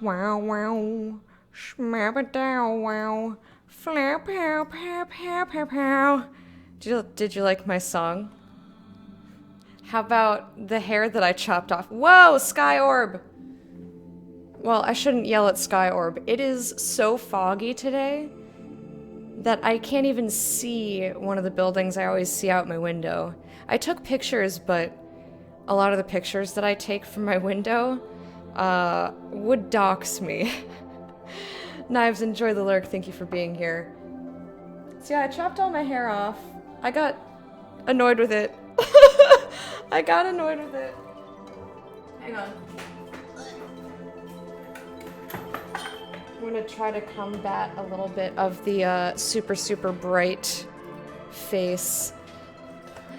Wow, wow. Schmabba-dow, wow. Flap, pow, pow, pow, pow, pow. Did you like my song? How about the hair that I chopped off? Whoa, Sky Orb! Well, I shouldn't yell at Sky Orb. It is so foggy today that I can't even see one of the buildings I always see out my window. I took pictures, but a lot of the pictures that I take from my window would dox me. Knives, enjoy the lurk. Thank you for being here. So yeah, I chopped all my hair off. I got annoyed with it. I got annoyed with it. Hang on. I'm gonna try to combat a little bit of the super, super bright face.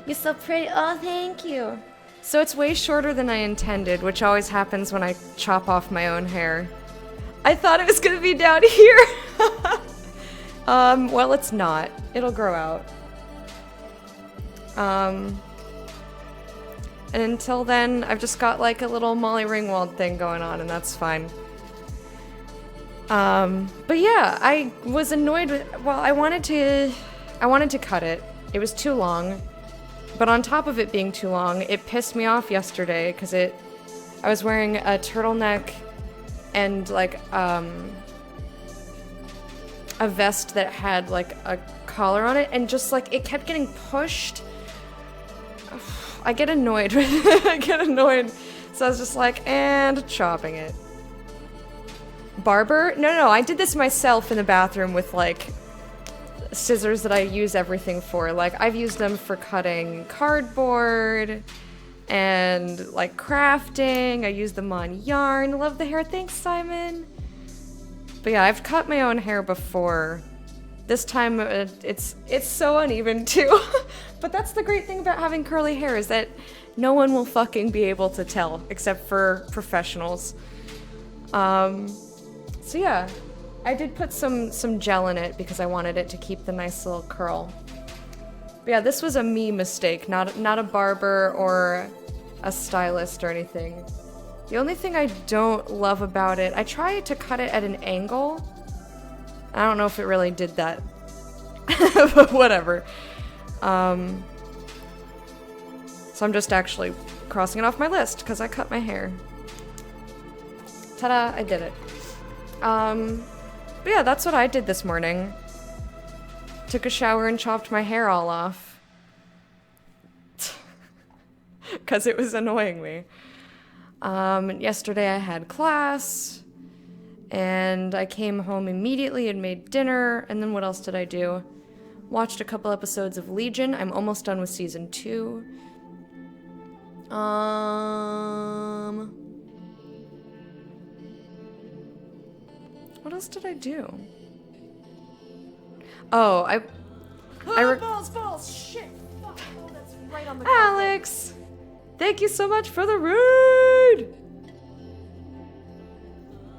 You're so pretty. Oh, thank you. So it's way shorter than I intended, which always happens when I chop off my own hair. I thought it was gonna be down here. Well, it's not. It'll grow out. And until then, I've just got like a little Molly Ringwald thing going on, and that's fine. But yeah, I was annoyed with, well, I wanted to cut it. It was too long. But on top of it being too long, it pissed me off yesterday because I was wearing a turtleneck and like, a vest that had like a collar on it, and just like it kept getting pushed. I get annoyed with it. I get annoyed. So I was just like, and chopping it. Barber? No, I did this myself in the bathroom with like scissors that I use everything for. Like I've used them for cutting cardboard and like crafting. I use them on yarn. Love the hair. Thanks, Simon. But yeah, I've cut my own hair before. This time it's so uneven too. But that's the great thing about having curly hair, is that no one will fucking be able to tell except for professionals. So yeah, I did put some gel in it because I wanted it to keep the nice little curl. But yeah, this was a me mistake, not a barber or a stylist or anything. The only thing I don't love about it, I tried to cut it at an angle. I don't know if it really did that. But whatever. So I'm just actually crossing it off my list because I cut my hair. Ta-da, I did it. But yeah, that's what I did this morning. Took a shower and chopped my hair all off. Because it was annoying me. Yesterday I had class, and I came home immediately and made dinner, and then what else did I do? Watched a couple episodes of Legion. I'm almost done with season 2. What else did I do? Oh, balls, shit, fuck, oh, that's right on the Alex! Thank you so much for the raid!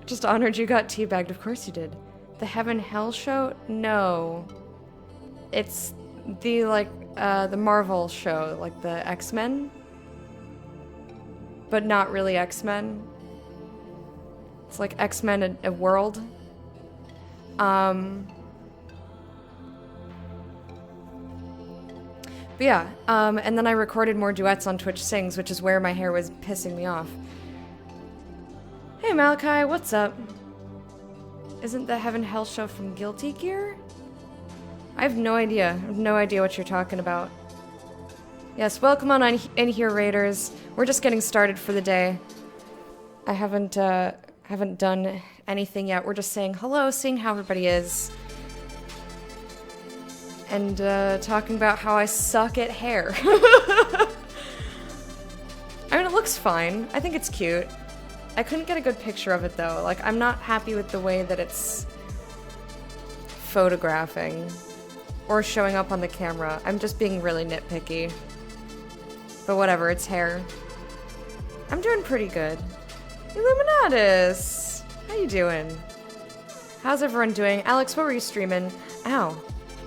Just honored you got teabagged, of course you did. The Heaven Hell show? No. It's the, the Marvel show, like the X-Men. But not really X-Men. It's like X-Men a world. But yeah, and then I recorded more duets on Twitch Sings, which is where my hair was pissing me off. Hey Malachi, what's up? Isn't the Heaven Hell show from Guilty Gear? I have no idea. I have no idea what you're talking about. Yes, welcome on in here, Raiders. We're just getting started for the day. I haven't done anything yet. We're just saying hello, seeing how everybody is. And talking about how I suck at hair. I mean, it looks fine. I think it's cute. I couldn't get a good picture of it, though. Like, I'm not happy with the way that it's photographing or showing up on the camera. I'm just being really nitpicky. But whatever, it's hair. I'm doing pretty good. Illuminatus! How you doing? How's everyone doing? Alex, what were you streaming? Ow.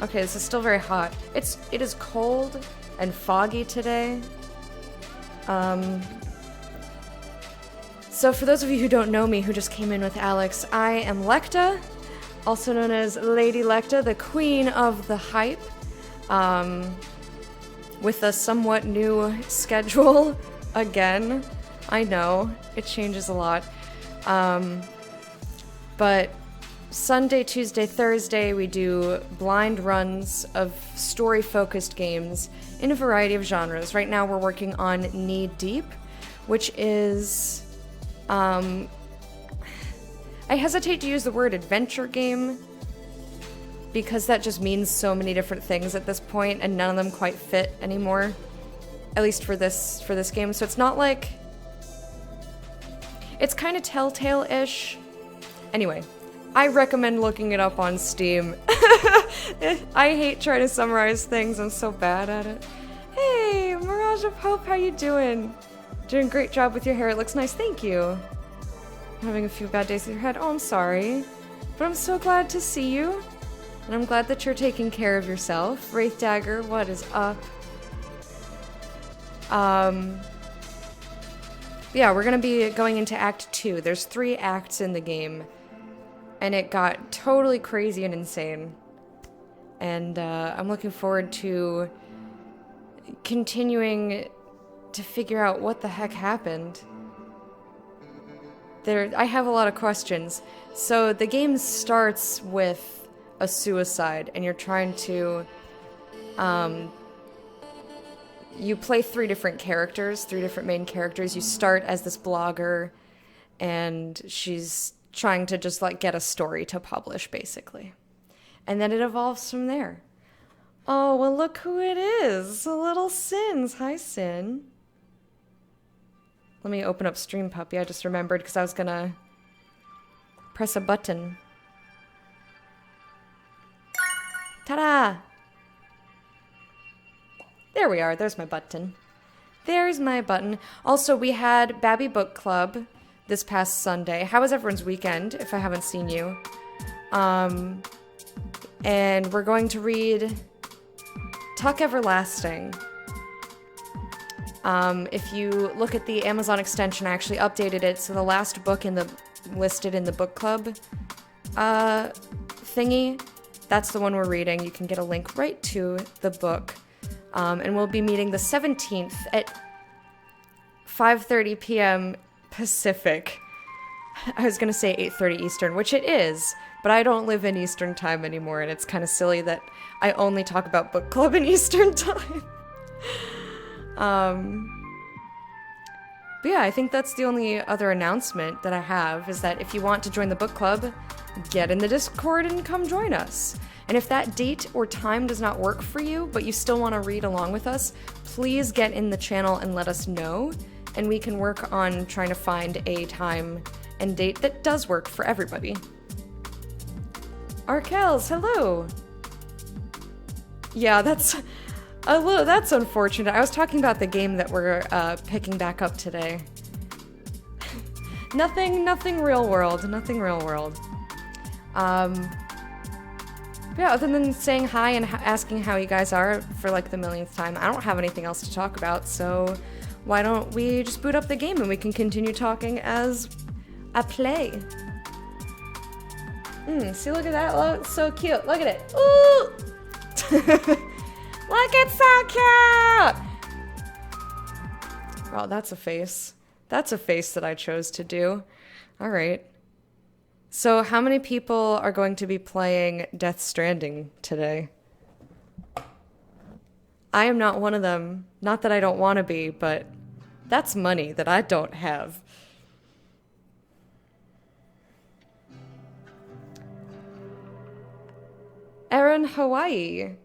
Okay, this is still very hot. It is cold and foggy today. So for those of you who don't know me, who just came in with Alex, I am Lecta, also known as Lady Lecta, the queen of the hype, with a somewhat new schedule again. I know, it changes a lot. But Sunday, Tuesday, Thursday, we do blind runs of story-focused games in a variety of genres. Right now we're working on Knee Deep, which is, I hesitate to use the word adventure game because that just means so many different things at this point and none of them quite fit anymore. At least for this game. So it's not like, it's kind of Telltale-ish. Anyway, I recommend looking it up on Steam. I hate trying to summarize things, I'm so bad at it. Hey, Mirage of Hope, how you doing? Doing a great job with your hair, it looks nice, thank you. Having a few bad days with your head, oh I'm sorry. But I'm so glad to see you. And I'm glad that you're taking care of yourself. Wraith Dagger, what is up? Yeah, we're gonna be going into Act 2. There's 3 acts in the game. And it got totally crazy and insane. And I'm looking forward to continuing to figure out what the heck happened. I have a lot of questions. So the game starts with a suicide, and you're trying to... you play 3 different characters, 3 different main characters. You start as this blogger, and she's trying to just, like, get a story to publish, basically. And then it evolves from there. Oh, well, look who it is. A little Sins. Hi, Sin. Let me open up Stream Puppy. I just remembered because I was gonna press a button. Ta-da! There we are. There's my button. There's my button. Also, we had Babby Book Club this past Sunday. How was everyone's weekend, if I haven't seen you? And we're going to read Tuck Everlasting. If you look at the Amazon extension, I actually updated it, so the last book listed in the book club thingy, that's the one we're reading. You can get a link right to the book. And we'll be meeting the 17th at 5:30 p.m. Pacific. I was gonna say 8:30 Eastern, which it is, but I don't live in Eastern time anymore, and it's kind of silly that I only talk about book club in Eastern time. But yeah, I think that's the only other announcement that I have, is that if you want to join the book club, get in the Discord and come join us. And if that date or time does not work for you, but you still want to read along with us, please get in the channel and let us know, and we can work on trying to find a time and date that does work for everybody. Arkels, hello! Yeah, that's unfortunate. I was talking about the game that we're picking back up today. Nothing real world, nothing real world. Yeah, other than saying hi and asking how you guys are for like the millionth time, I don't have anything else to talk about, so why don't we just boot up the game and we can continue talking as I play. See, look at that, look, so cute, look at it. Ooh! Look, it's so cute! Wow, that's a face. That's a face that I chose to do. Alright. So how many people are going to be playing Death Stranding today? I am not one of them. Not that I don't want to be, but that's money that I don't have. Aaron Hawaii.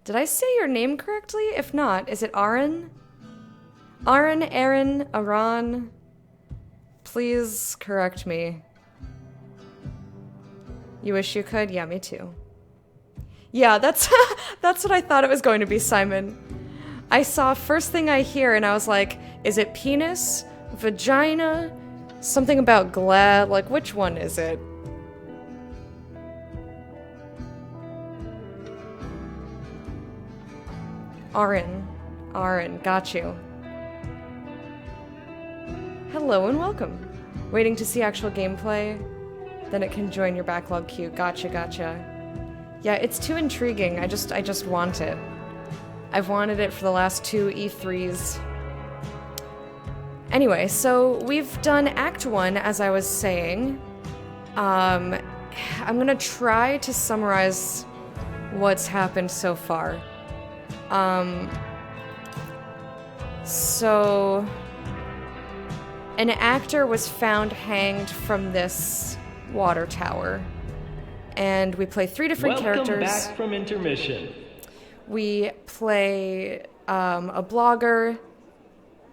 Did I say your name correctly? If not, is it Aaron? Aaron, Aran? Please correct me. You wish you could? Yeah, me too. Yeah, that's that's what I thought it was going to be, Simon. I saw first thing I hear and I was like, is it penis? Vagina? Something about glad? Like, which one is it? Aaron, got you. Hello and welcome. Waiting to see actual gameplay? Then it can join your backlog queue. Gotcha, gotcha. Yeah, it's too intriguing. I just want it. I've wanted it for the last 2 E3s. Anyway, so we've done Act 1, as I was saying. I'm gonna try to summarize what's happened so far. So an actor was found hanged from this water tower, and we play 3 different characters. Welcome back from intermission. We play a blogger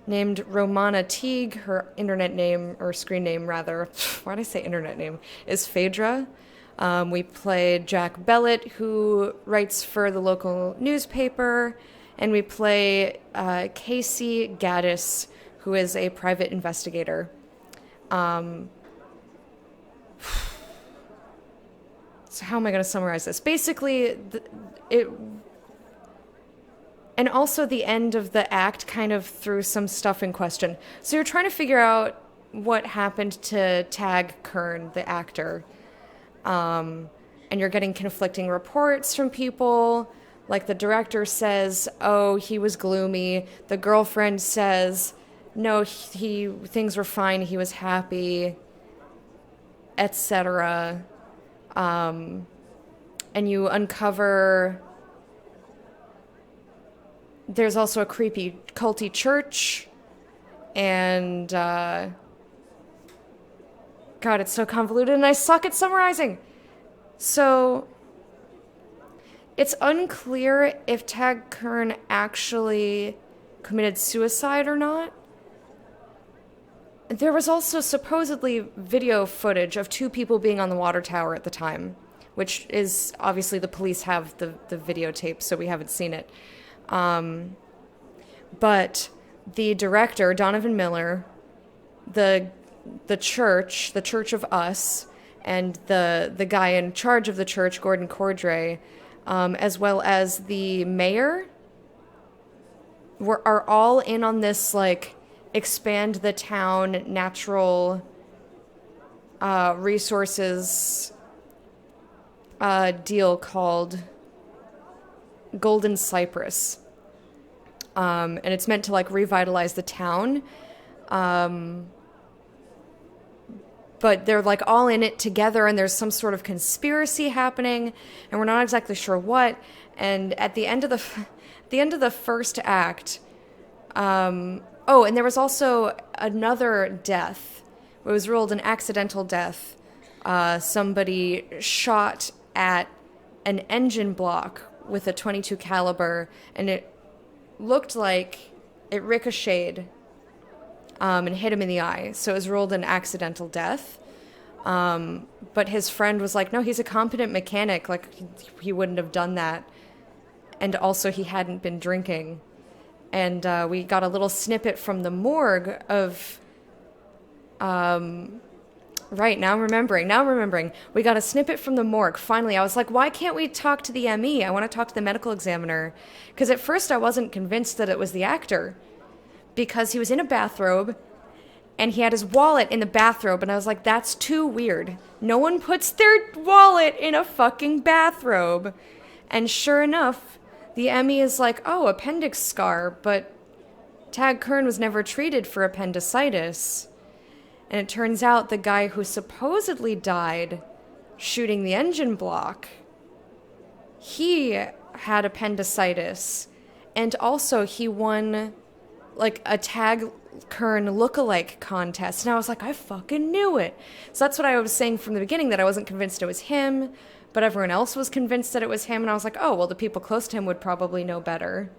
named Romana Teague. Her internet name, or screen name rather, why did I say internet name, is Phaedra. We play Jack Bellet, who writes for the local newspaper, and we play Casey Gaddis, who is a private investigator. So how am I going to summarize this? Basically, and also the end of the act kind of threw some stuff in question. So you're trying to figure out what happened to Tag Kern, the actor. And you're getting conflicting reports from people. Like the director says, oh, he was gloomy. The girlfriend says, no, things were fine, he was happy, etc. And you uncover there's also a creepy culty church, and God, it's so convoluted and I suck at summarizing. So it's unclear if Tag Kern actually committed suicide or not. There was also supposedly video footage of 2 people being on the water tower at the time, which is obviously the police have the videotape, so we haven't seen it. But the director, Donovan Miller, the Church of Us, and the guy in charge of the church, Gordon Cordray, as well as the mayor, are all in on this, like, expand the town natural resources deal called Golden Cypress. And it's meant to, like, revitalize the town. But they're, like, all in it together, and there's some sort of conspiracy happening, and we're not exactly sure what. And at the end of the first act, oh, and there was also another death. It was ruled an accidental death. Somebody shot at an engine block with a .22 caliber, and it looked like it ricocheted and hit him in the eye. So it was ruled an accidental death. But his friend was like, no, he's a competent mechanic. Like, he wouldn't have done that. And also, he hadn't been drinking. And we got a little snippet from the morgue of... right, now I'm remembering. We got a snippet from the morgue. Finally, I was like, why can't we talk to the ME? I want to talk to the medical examiner. Because at first I wasn't convinced that it was the actor. Because he was in a bathrobe, and he had his wallet in the bathrobe, and I was like, that's too weird. No one puts their wallet in a fucking bathrobe. And sure enough, the ME is like, oh, appendix scar, but Tag Kern was never treated for appendicitis. And it turns out the guy who supposedly died shooting the engine block, he had appendicitis. And also he won, like, a Tag Kern lookalike contest. And I was like, I fucking knew it. So that's what I was saying from the beginning, that I wasn't convinced it was him, but everyone else was convinced that it was him. And I was like, oh, well, the people close to him would probably know better.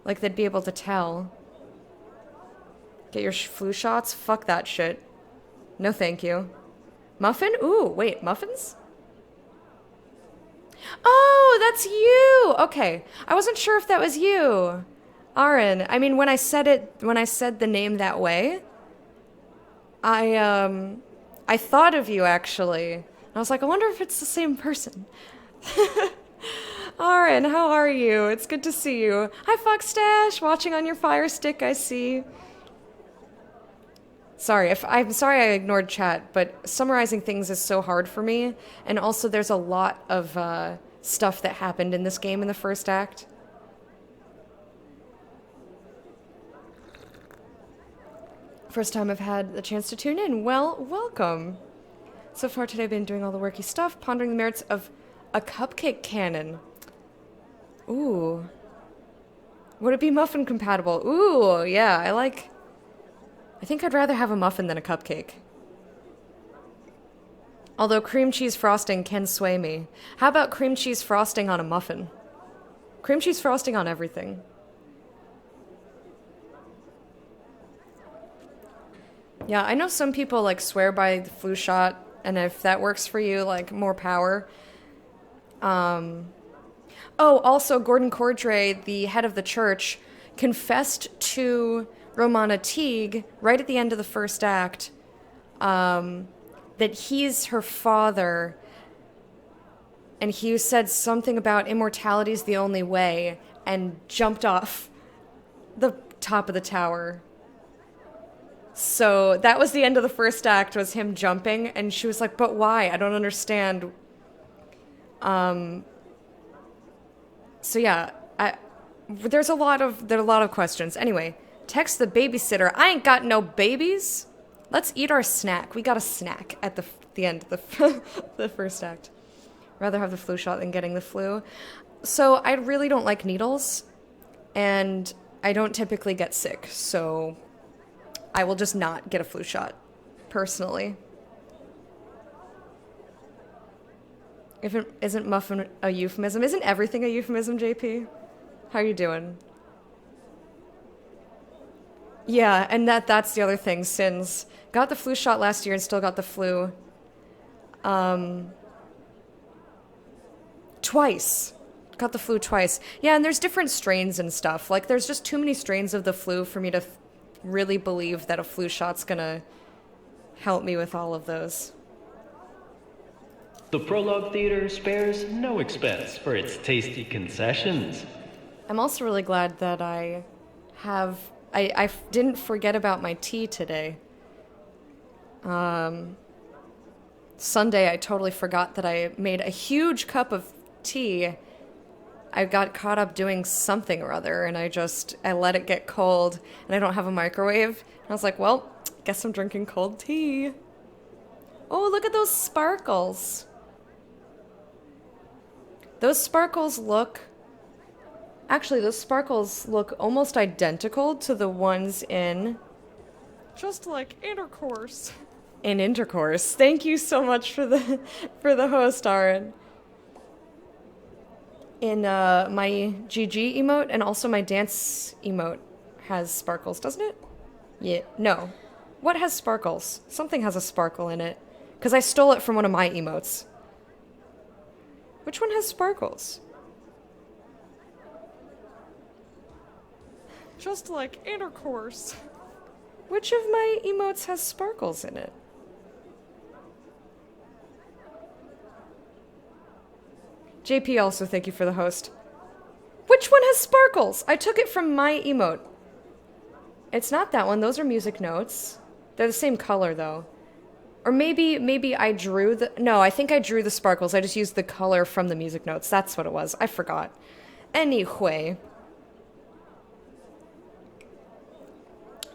Like, they'd be able to tell. Get your flu shots? Fuck that shit. No, thank you. Muffin? Ooh, wait, muffins? Oh, that's you! Okay, I wasn't sure if that was you. Aaron, I mean, when I said the name that way, I thought of you, actually. And I was like, I wonder if it's the same person. Aaron, how are you? It's good to see you. Hi, Foxstash, watching on your Fire Stick, I see. I'm sorry I ignored chat, but summarizing things is so hard for me, and also there's a lot of stuff that happened in this game in the first act. First time I've had the chance to tune in. Well, welcome. So far today I've been doing all the worky stuff, pondering the merits of a cupcake cannon. Ooh. Would it be muffin compatible? Ooh, yeah, I think I'd rather have a muffin than a cupcake. Although cream cheese frosting can sway me. How about cream cheese frosting on a muffin? Cream cheese frosting on everything. Yeah, I know some people like swear by the flu shot, and if that works for you, like more power. Oh, also Gordon Cordray, the head of the church, confessed to Romana Teague right at the end of the first act that he's her father, and he said something about immortality's the only way and jumped off the top of the tower. So that was the end of the first act, was him jumping, and she was like, but why? I don't understand. So yeah, there are a lot of questions. Anyway, text the babysitter. I ain't got no babies. Let's eat our snack. We got a snack at the end of the first act. Rather have the flu shot than getting the flu. So I really don't like needles, and I don't typically get sick, so I will just not get a flu shot, personally. Isn't muffin a euphemism? Isn't everything a euphemism, JP? How you doing? Yeah, and that's the other thing. Sins got the flu shot last year and still got the flu. Twice. Got the flu twice. Yeah, and there's different strains and stuff. Like, there's just too many strains of the flu for me to really believe that a flu shot's gonna help me with all of those. The Prologue Theater spares no expense for its tasty concessions. I'm also really glad that I didn't forget about my tea today. Sunday I totally forgot that I made a huge cup of tea. I got caught up doing something or other, and I let it get cold, and I don't have a microwave. And I was like, well, guess I'm drinking cold tea. Oh, look at those sparkles. Those sparkles look almost identical to the ones in... Just like Intercourse. In Intercourse. Thank you so much for the host, Aaron. In my GG emote, and also my dance emote has sparkles, doesn't it? Yeah, no. What has sparkles? Something has a sparkle in it. Because I stole it from one of my emotes. Which one has sparkles? Just like Intercourse. Which of my emotes has sparkles in it? JP also, thank you for the host. Which one has sparkles? I took it from my emote. It's not that one. Those are music notes. They're the same color, though. Or maybe I drew the... No, I think I drew the sparkles. I just used the color from the music notes. That's what it was. I forgot. Anyway.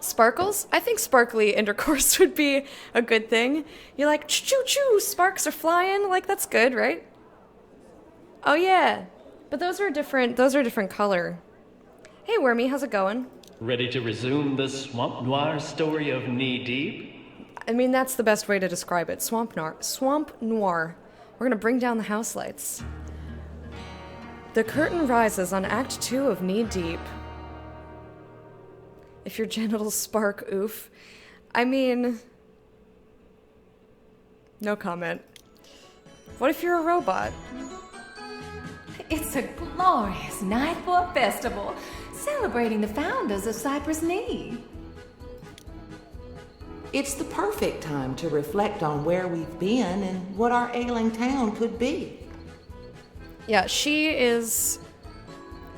Sparkles? I think sparkly Intercourse would be a good thing. You're like, choo-choo, sparks are flying. Like, that's good, right? Oh, yeah. But those are a different color. Hey, Wormy, how's it going? Ready to resume the Swamp Noir story of Knee Deep? I mean, that's the best way to describe it. Swamp Noir. Swamp Noir. We're gonna bring down the house lights. The curtain rises on Act 2 of Knee Deep. If your genitals spark, oof. I mean... No comment. What if you're a robot? It's a glorious night for a festival, celebrating the founders of Cypress Knee. It's the perfect time to reflect on where we've been and what our ailing town could be. Yeah, she is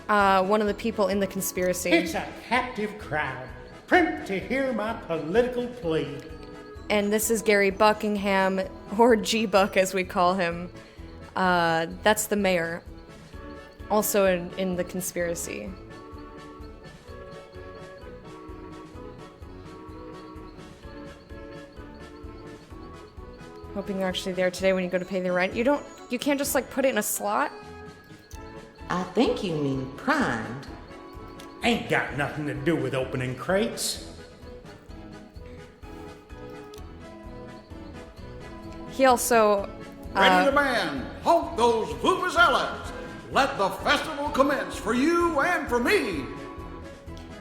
one of the people in the conspiracy. It's a captive crowd, Print to hear my political plea. And this is Gary Buckingham, or G-Buck as we call him. That's the mayor. Also in the conspiracy. Hoping you're actually there today when you go to pay the rent. You can't just like put it in a slot? I think you mean primed. Ain't got nothing to do with opening crates. He also... Ready to man, halt those vuvuzelas. Let the festival commence for you and for me.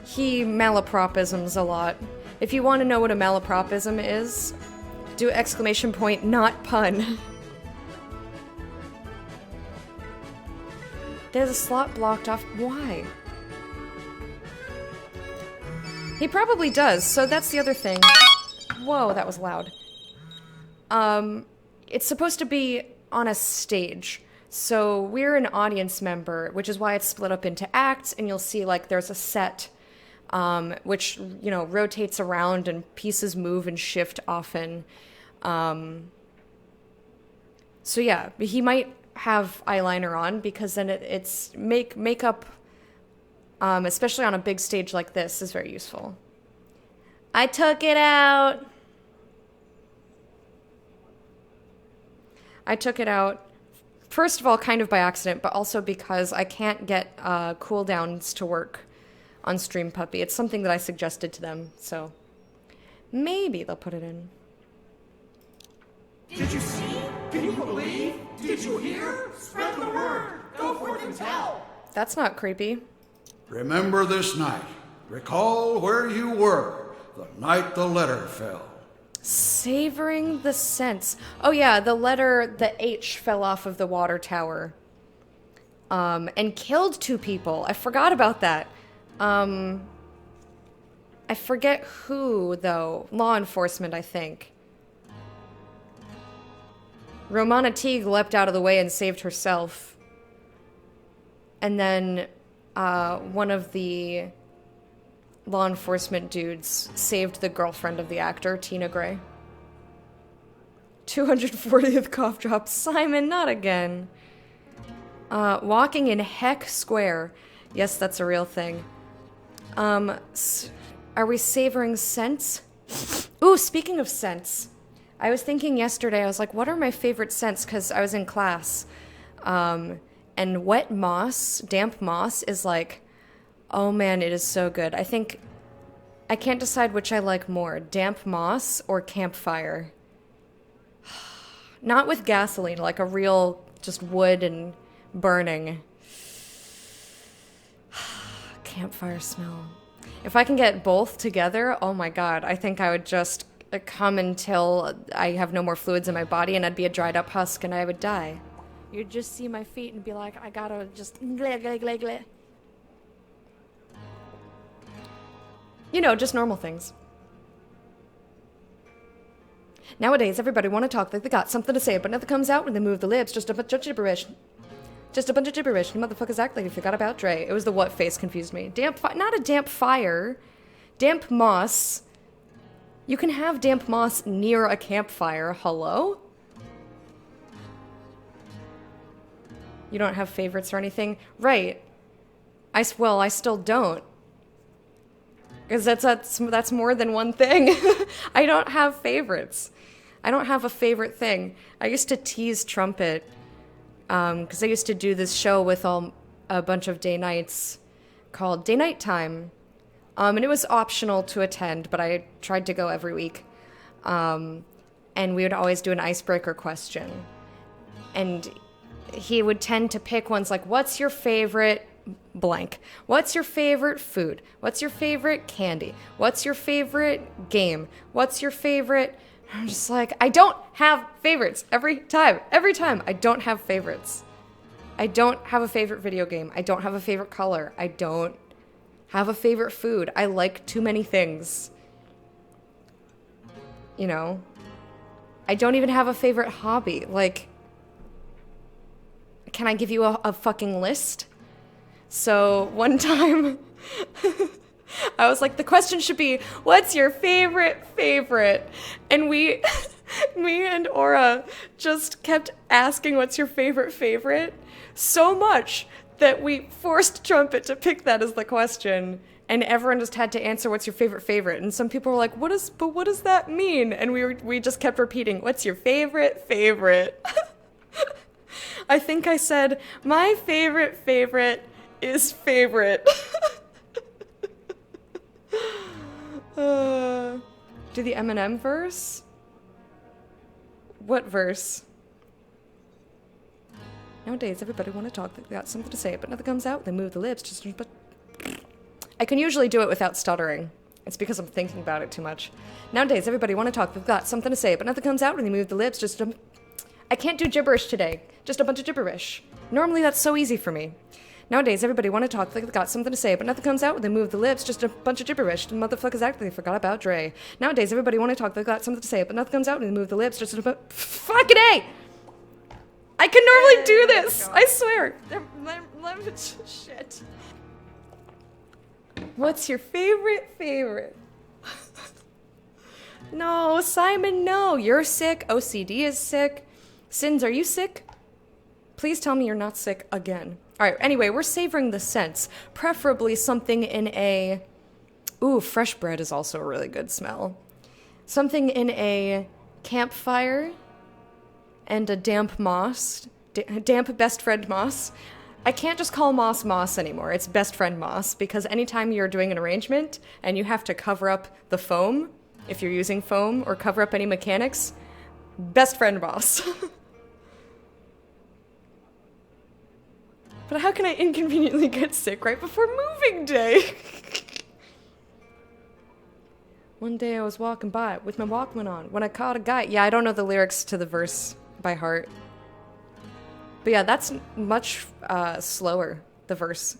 He malapropisms a lot. If you want to know what a malapropism is, do exclamation point, not pun. There's a slot blocked off. Why? He probably does, so that's the other thing. Whoa, that was loud. It's supposed to be on a stage. So we're an audience member, which is why it's split up into acts, and you'll see like there's a set, which, you know, rotates around and pieces move and shift often. So yeah, he might have eyeliner on because then it's makeup, especially on a big stage like this, is very useful. I took it out. I took it out, first of all, kind of by accident, but also because I can't get cooldowns to work on Stream Puppy. It's something that I suggested to them, so maybe they'll put it in. Did you see? Can you believe? Did you hear? Spread the word. Go forth and tell. That's not creepy. Remember this night. Recall where you were the night the letter fell. Savoring the scents. Oh yeah, the H fell off of the water tower. And killed 2 people. I forgot about that. I forget who, though. Law enforcement, I think. Romana Teague leapt out of the way and saved herself. And then, one of the law enforcement dudes saved the girlfriend of the actor, Tina Gray. 240th cough drop. Simon, not again. Walking in Heck Square. Yes, that's a real thing. Are we savoring scents? Ooh, speaking of scents. I was thinking yesterday, I was like, what are my favorite scents? Because I was in class. And wet moss, damp moss, is like, oh man, it is so good. I can't decide which I like more, damp moss or campfire. Not with gasoline, like a real just wood and burning. Campfire smell. If I can get both together, oh my god, I think I would just come until I have no more fluids in my body and I'd be a dried up husk and I would die. You'd just see my feet and be like, I gotta just... You know, just normal things. Nowadays, everybody want to talk like they got something to say, but nothing comes out when they move the lips. Just a bunch of gibberish. Just a bunch of gibberish. You motherfuckers act like you forgot about Dre. It was the what face confused me. Not a damp fire. Damp moss. You can have damp moss near a campfire. Hello? You don't have favorites or anything? Right. I still don't. Because that's more than one thing. I don't have favorites. I don't have a favorite thing. I used to tease Trumpet, because I used to do this show with a bunch of day nights called Day Night Time. And it was optional to attend, but I tried to go every week. And we would always do an icebreaker question. And he would tend to pick ones like, what's your favorite blank? What's your favorite food? What's your favorite candy? What's your favorite game? What's your favorite... I'm just like, I don't have favorites every time. Every time, I don't have favorites. I don't have a favorite video game. I don't have a favorite color. I don't have a favorite food. I like too many things. You know? I don't even have a favorite hobby. Like, can I give you a fucking list? So one time, I was like, the question should be, what's your favorite favorite? And me and Aura just kept asking what's your favorite favorite so much that we forced Trumpet to pick that as the question. And everyone just had to answer what's your favorite favorite. And some people were like, what does that mean? And we just kept repeating, what's your favorite favorite? I think I said, my favorite favorite is favorite. Do the Eminem verse? What verse? Nowadays, everybody want to talk. They got something to say, but nothing comes out. They move the lips. But I can usually do it without stuttering. It's because I'm thinking about it too much. Nowadays, everybody want to talk. They've got something to say, but nothing comes out when they move the lips. I can't do gibberish today. Just a bunch of gibberish. Normally, that's so easy for me. Nowadays, everybody want to talk. They've got something to say, but nothing comes out when they move the lips. Just a bunch of gibberish. The motherfuckers actually forgot about Dre. Nowadays, everybody want to talk. They've got something to say, but nothing comes out when they move the lips. Just a fucking A! I can normally do this. I swear. Shit. What's your favorite favorite? No, Simon, no. You're sick. OCD is sick. Sins, are you sick? Please tell me you're not sick again. All right, anyway, we're savoring the scents. Preferably something in a... Ooh, fresh bread is also a really good smell. Something in a campfire and a damp moss. Damp best friend moss. I can't just call moss moss anymore. It's best friend moss, because anytime you're doing an arrangement and you have to cover up the foam, if you're using foam, or cover up any mechanics, best friend moss. But how can I inconveniently get sick right before moving day? One day I was walking by with my Walkman on when I caught a guy. Yeah, I don't know the lyrics to the verse by heart. But yeah, that's much slower, the verse.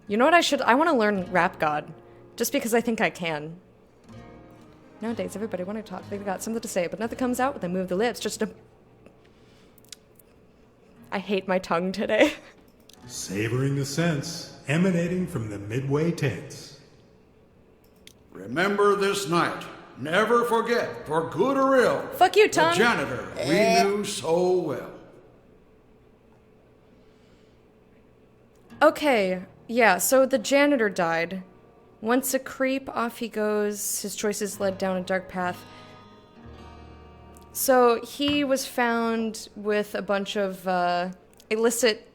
You know what I want to learn Rap God, just because I think I can. Nowadays, everybody want to talk. They've got something to say, but nothing comes out when they move the lips. I hate my tongue today. Savoring the scents emanating from the Midway tents. Remember this night. Never forget, for good or ill. Fuck you, tongue. The janitor we knew so well. Okay, yeah, so the janitor died. Once a creep, off he goes. His choices led down a dark path. So he was found with a bunch of illicit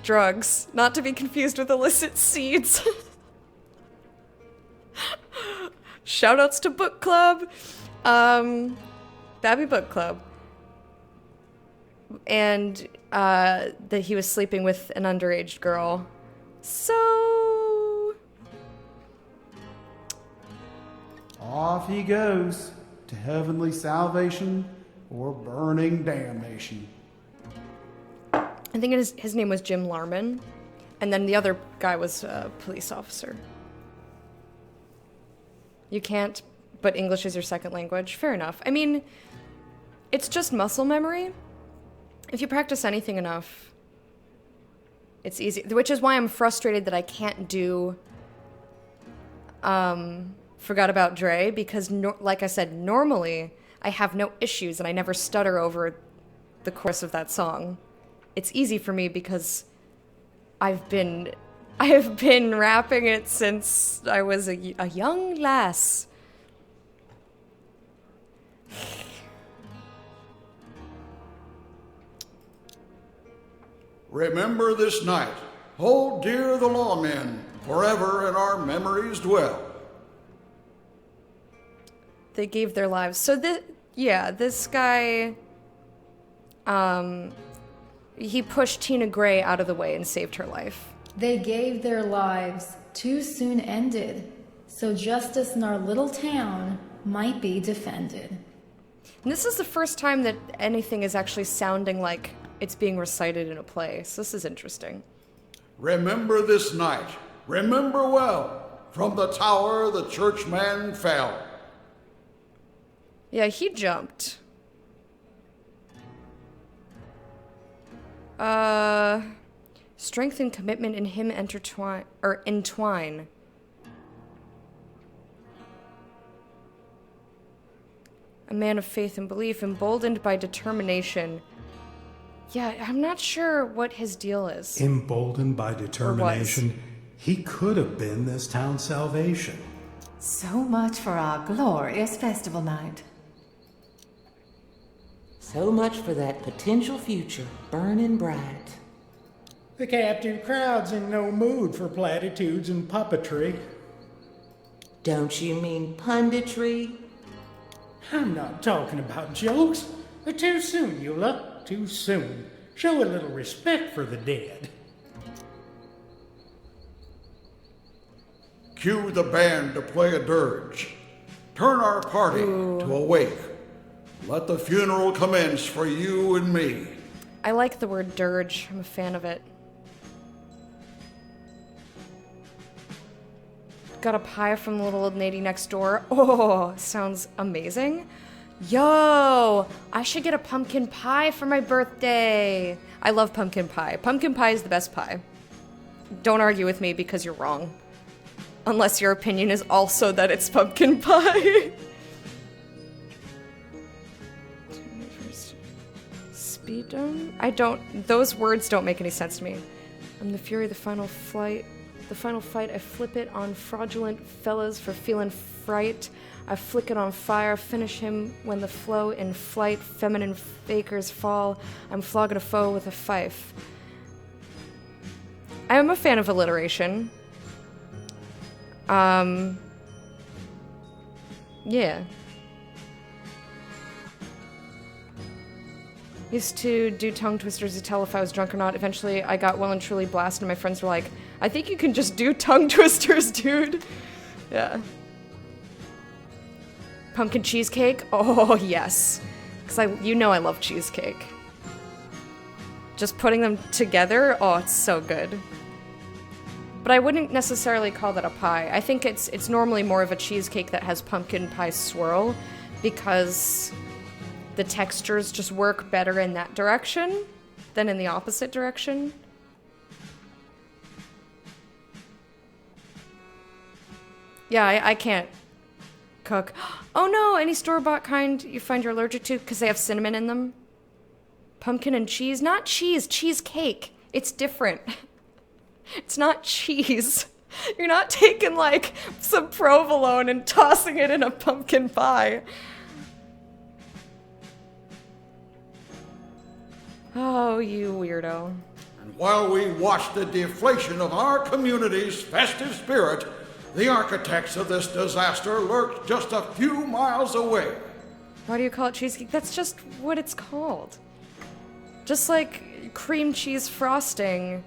drugs, not to be confused with illicit seeds. Shoutouts to book club, Babby Book Club, and that he was sleeping with an underage girl. So off he goes to heavenly salvation or burning damnation. I think his name was Jim Larman, and then the other guy was a police officer. You can't, but English is your second language. Fair enough. I mean, it's just muscle memory. If you practice anything enough, it's easy. Which is why I'm frustrated that I can't do Forgot About Dre, because like I said, normally I have no issues and I never stutter over the chorus of that song. It's easy for me because I have been rapping it since I was a young lass. Remember this night. Hold dear the lawmen, forever in our memories dwell. They gave their lives. So this guy, he pushed Tina Gray out of the way and saved her life. They gave their lives, too soon ended, so justice in our little town might be defended. And this is the first time that anything is actually sounding like it's being recited in a play, so this is interesting. Remember this night, remember well, from the tower the churchman fell. Yeah, he jumped. Strength and commitment in him entwine. A man of faith and belief, emboldened by determination. Yeah, I'm not sure what his deal is. Emboldened by determination, he could have been this town's salvation. So much for our glorious festival night. So much for that potential future, burning bright. The captive crowd's in no mood for platitudes and puppetry. Don't you mean punditry? I'm not talking about jokes. Too soon, Eula. Too soon. Show a little respect for the dead. Cue the band to play a dirge. Turn our party to a wake. Let the funeral commence for you and me. I like the word dirge. I'm a fan of it. Got a pie from the little old lady next door. Oh, sounds amazing. Yo, I should get a pumpkin pie for my birthday. I love pumpkin pie. Pumpkin pie is the best pie. Don't argue with me because you're wrong. Unless your opinion is also that it's pumpkin pie. Speedum? Those words don't make any sense to me. I'm the fury of the final flight. The final fight, I flip it on fraudulent fellas for feeling fright. I flick it on fire, finish him when the flow in flight, feminine fakers fall. I'm flogging a foe with a fife. I am a fan of alliteration. Yeah. Used to do tongue twisters to tell if I was drunk or not. Eventually, I got well and truly blasted, and my friends were like, I think you can just do tongue twisters, dude. Yeah. Pumpkin cheesecake? Oh, yes. Because you know I love cheesecake. Just putting them together, oh, it's so good. But I wouldn't necessarily call that a pie. I think it's normally more of a cheesecake that has pumpkin pie swirl, because the textures just work better in that direction than in the opposite direction. Yeah, I can't cook. Oh no, any store-bought kind you find you're allergic to because they have cinnamon in them? Pumpkin and cheese? Not cheese, cheesecake. It's different. It's not cheese. You're not taking like some provolone and tossing it in a pumpkin pie. Oh, you weirdo. And while we watch the deflation of our community's festive spirit, the architects of this disaster lurk just a few miles away. Why do you call it cheesecake? That's just what it's called. Just like cream cheese frosting.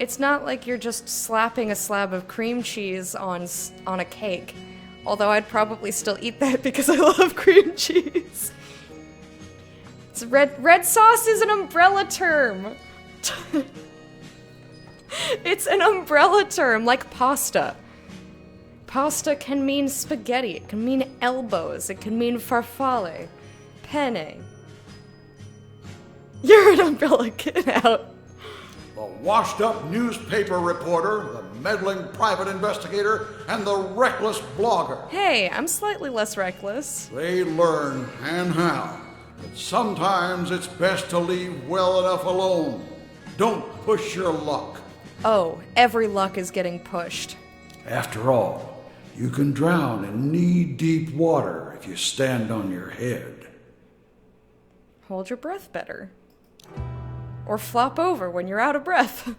It's not like you're just slapping a slab of cream cheese on a cake. Although I'd probably still eat that because I love cream cheese. It's red sauce is an umbrella term. It's an umbrella term, like pasta. Pasta can mean spaghetti, it can mean elbows, it can mean farfalle, penne. You're an umbrella, get out. The washed-up newspaper reporter, the meddling private investigator, and the reckless blogger. Hey, I'm slightly less reckless. They learn, and how, that sometimes it's best to leave well enough alone. Don't push your luck. Oh, every luck is getting pushed. After all, you can drown in knee-deep water if you stand on your head. Hold your breath better. Or flop over when you're out of breath.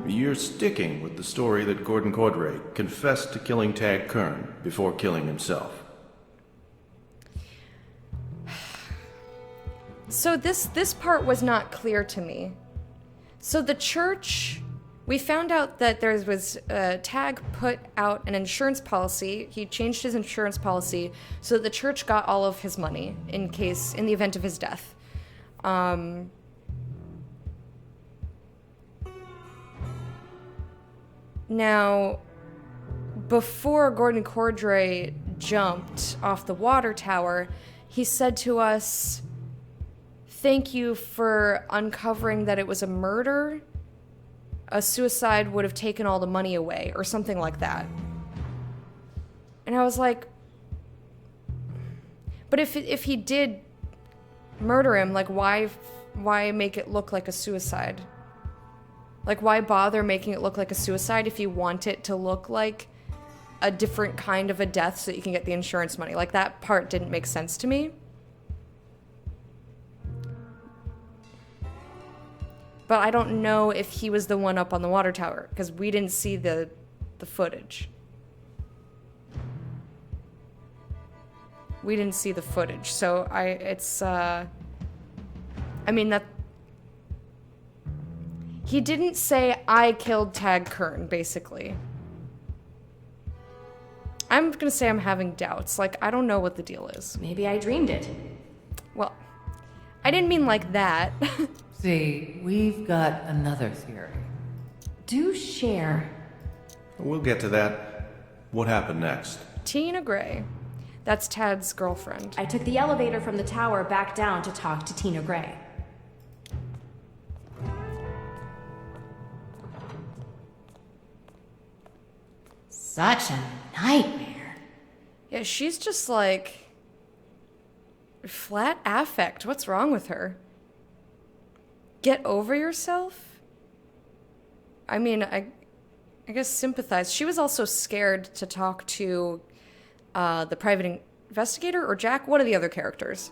You're sticking with the story that Gordon Cordray confessed to killing Tag Kern before killing himself. So this part was not clear to me. So the church, we found out that there was Tag put out an insurance policy. He changed his insurance policy so that the church got all of his money in the event of his death. Now, before Gordon Cordray jumped off the water tower, he said to us, "Thank you for uncovering that it was a murder. A suicide would have taken all the money away," or something like that. And I was like, but if he did murder him, like, why make it look like a suicide? Like, why bother making it look like a suicide if you want it to look like a different kind of a death so that you can get the insurance money? Like, that part didn't make sense to me. But I don't know if he was the one up on the water tower, because we didn't see the footage. We didn't see the footage, so he didn't say, "I killed Tag Kern," basically. I'm gonna say I'm having doubts. Like, I don't know what the deal is. Maybe I dreamed it. Well, I didn't mean like that. See, we've got another theory. Do share. We'll get to that. What happened next? Tina Gray. That's Tad's girlfriend. I took the elevator from the tower back down to talk to Tina Gray. Such a nightmare. Yeah, she's just like flat affect. What's wrong with her? Get over yourself? I mean, I guess sympathize. She was also scared to talk to the private investigator or Jack, one of the other characters.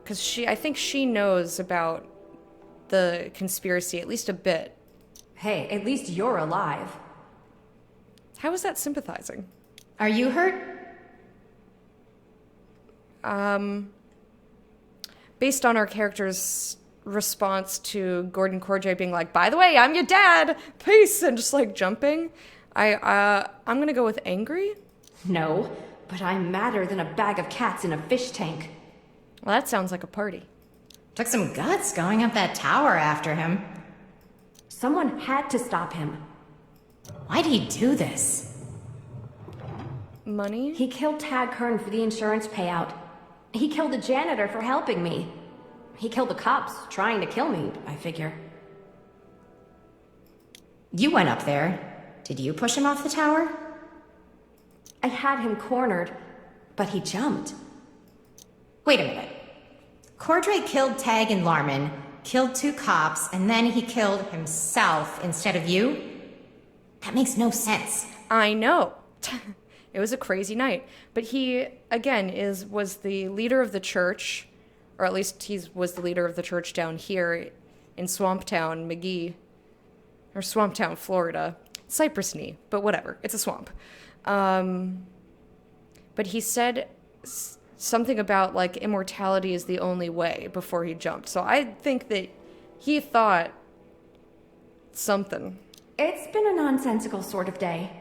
Because I think she knows about the conspiracy, at least a bit. Hey, at least you're alive. How is that sympathizing? Are you hurt? Based on our character's response to Gordon Cordray being like, "By the way, I'm your dad, peace," and just like jumping, I'm gonna go with angry. No, but I'm madder than a bag of cats in a fish tank. Well, that sounds like a party. Took some guts going up that tower after him. Someone had to stop him. Why'd he do this? Money? He killed Tag Kern for the insurance payout. He killed the janitor for helping me. He killed the cops trying to kill me, I figure. You went up there. Did you push him off the tower? I had him cornered, but he jumped. Wait a minute. Cordray killed Tag and Larman, killed 2 cops, and then he killed himself instead of you? That makes no sense. I know. It was a crazy night. But he, again, was the leader of the church, or at least he was the leader of the church down here in Swamptown, McGee, or Swamptown, Florida. Cypress Knee, but whatever. It's a swamp. But he said something about, like, immortality is the only way before he jumped. So I think that he thought something. It's been a nonsensical sort of day.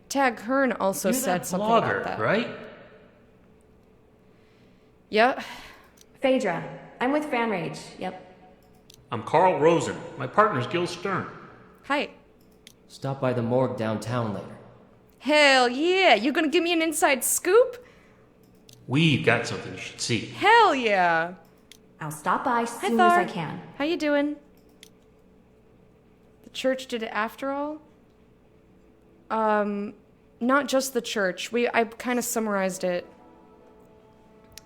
Tag Kern also You're said that something blogger, about that. right? Yeah. Phaedra. I'm with FanRage. Yep. I'm Carl Rosen. My partner's Gil Stern. Hi. Stop by the morgue downtown later. Hell yeah! You gonna give me an inside scoop? We've got something you should see. Hell yeah! I'll stop by Hi, soon Thar. as I can. How you doing? The church did it after all? Not just the church. I kind of summarized it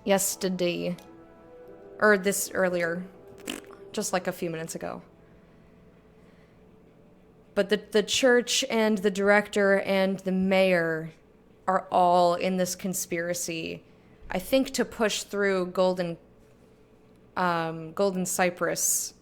yesterday. Or this earlier. Just like a few minutes ago. But the church and the director and the mayor are all in this conspiracy. I think to push through Golden Cypress.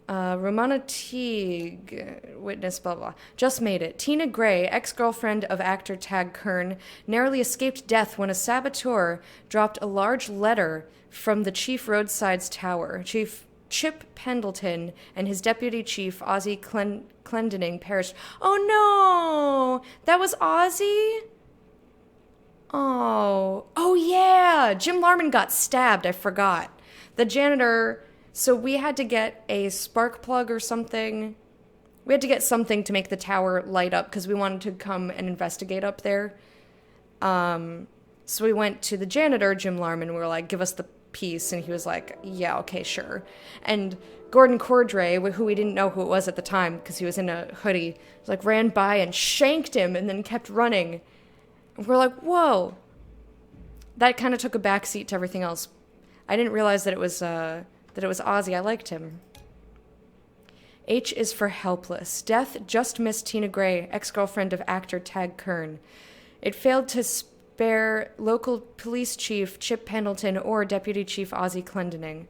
Romana Teague, witness, blah, blah. Just made it. Tina Gray, ex-girlfriend of actor Tag Kern, narrowly escaped death when a saboteur dropped a large letter from the chief roadside's tower. Chief Chip Pendleton and his deputy chief, Ozzy Clendening, perished. Oh no! That was Ozzy? Oh yeah! Jim Larman got stabbed, I forgot. The janitor... So we had to get a spark plug or something. We had to get something to make the tower light up because we wanted to come and investigate up there. So we went to the janitor, Jim Larman. We were like, give us the piece. And he was like, yeah, okay, sure. And Gordon Cordray, who we didn't know who it was at the time because he was in a hoodie, like ran by and shanked him and then kept running. And we're like, whoa. That kind of took a backseat to everything else. I didn't realize that it was Ozzy. I liked him. H is for helpless. Death just missed Tina Gray, ex-girlfriend of actor Tag Kern. It failed to spare local police chief Chip Pendleton or Deputy Chief Ozzy Clendening.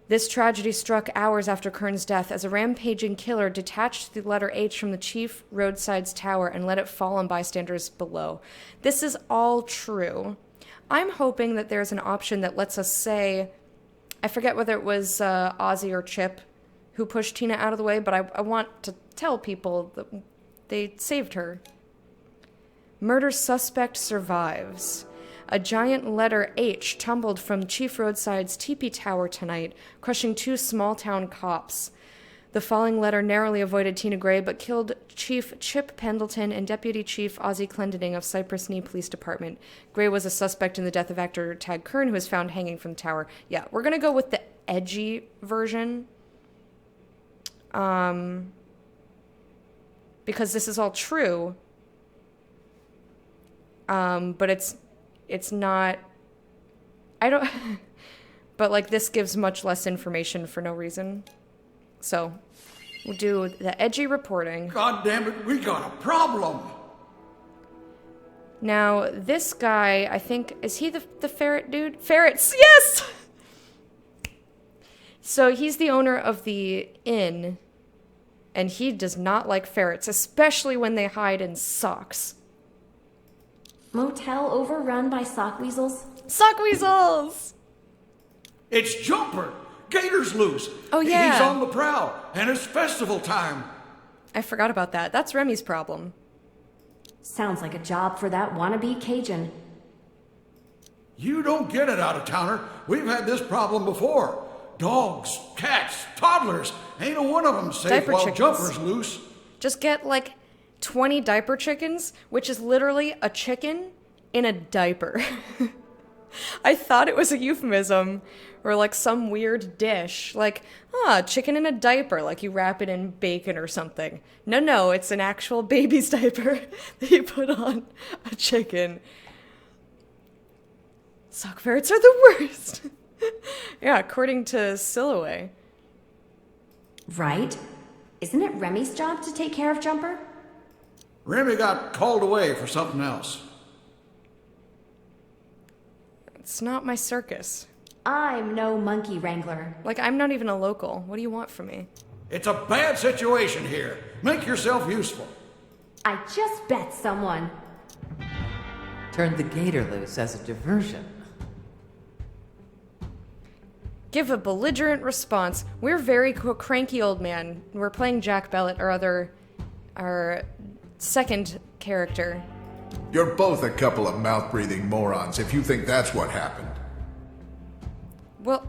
This tragedy struck hours after Kern's death as a rampaging killer detached the letter H from the chief roadside's tower and let it fall on bystanders below. This is all true. I'm hoping that there's an option that lets us say, I forget whether it was Ozzy or Chip who pushed Tina out of the way, but I want to tell people that they saved her. Murder suspect survives. A giant letter H tumbled from Chief Roadside's teepee tower tonight, crushing 2 small-town cops. The falling letter narrowly avoided Tina Gray, but killed Chief Chip Pendleton and Deputy Chief Ozzy Clendening of Cypress Knee Police Department. Gray was a suspect in the death of actor Tag Kern, who was found hanging from the tower. Yeah, we're gonna go with the edgy version. Because this is all true. But it's not, I don't, but like this gives much less information for no reason. So we'll do the edgy reporting. God damn it, we got a problem. Now, this guy, I think, is he the ferret dude? Ferrets, yes! So he's the owner of the inn, and he does not like ferrets, especially when they hide in socks. Motel overrun by sock weasels? Sock weasels! It's Jumper. Gator's loose. Oh, yeah. He's on the prowl, and it's festival time. I forgot about that. That's Remy's problem. Sounds like a job for that wannabe Cajun. You don't get it, out-of-towner. We've had this problem before. Dogs, cats, toddlers. Ain't a one of them safe Diaper while chickens. Jumper's loose. Just get like 20 diaper chickens, which is literally a chicken in a diaper. I thought it was a euphemism or like some weird dish, like, chicken in a diaper, like you wrap it in bacon or something. No, it's an actual baby's diaper that you put on a chicken. Sock ferrets are the worst. Yeah, according to Silloway. Right? Isn't it Remy's job to take care of Jumper? Remy got called away for something else. It's not my circus. I'm no monkey wrangler. Like, I'm not even a local. What do you want from me? It's a bad situation here. Make yourself useful. I just bet someone. Turned the gator loose as a diversion. Give a belligerent response. We're very cranky old man. We're playing Jack Bellet, our second character. You're both a couple of mouth-breathing morons if you think that's what happened. Well,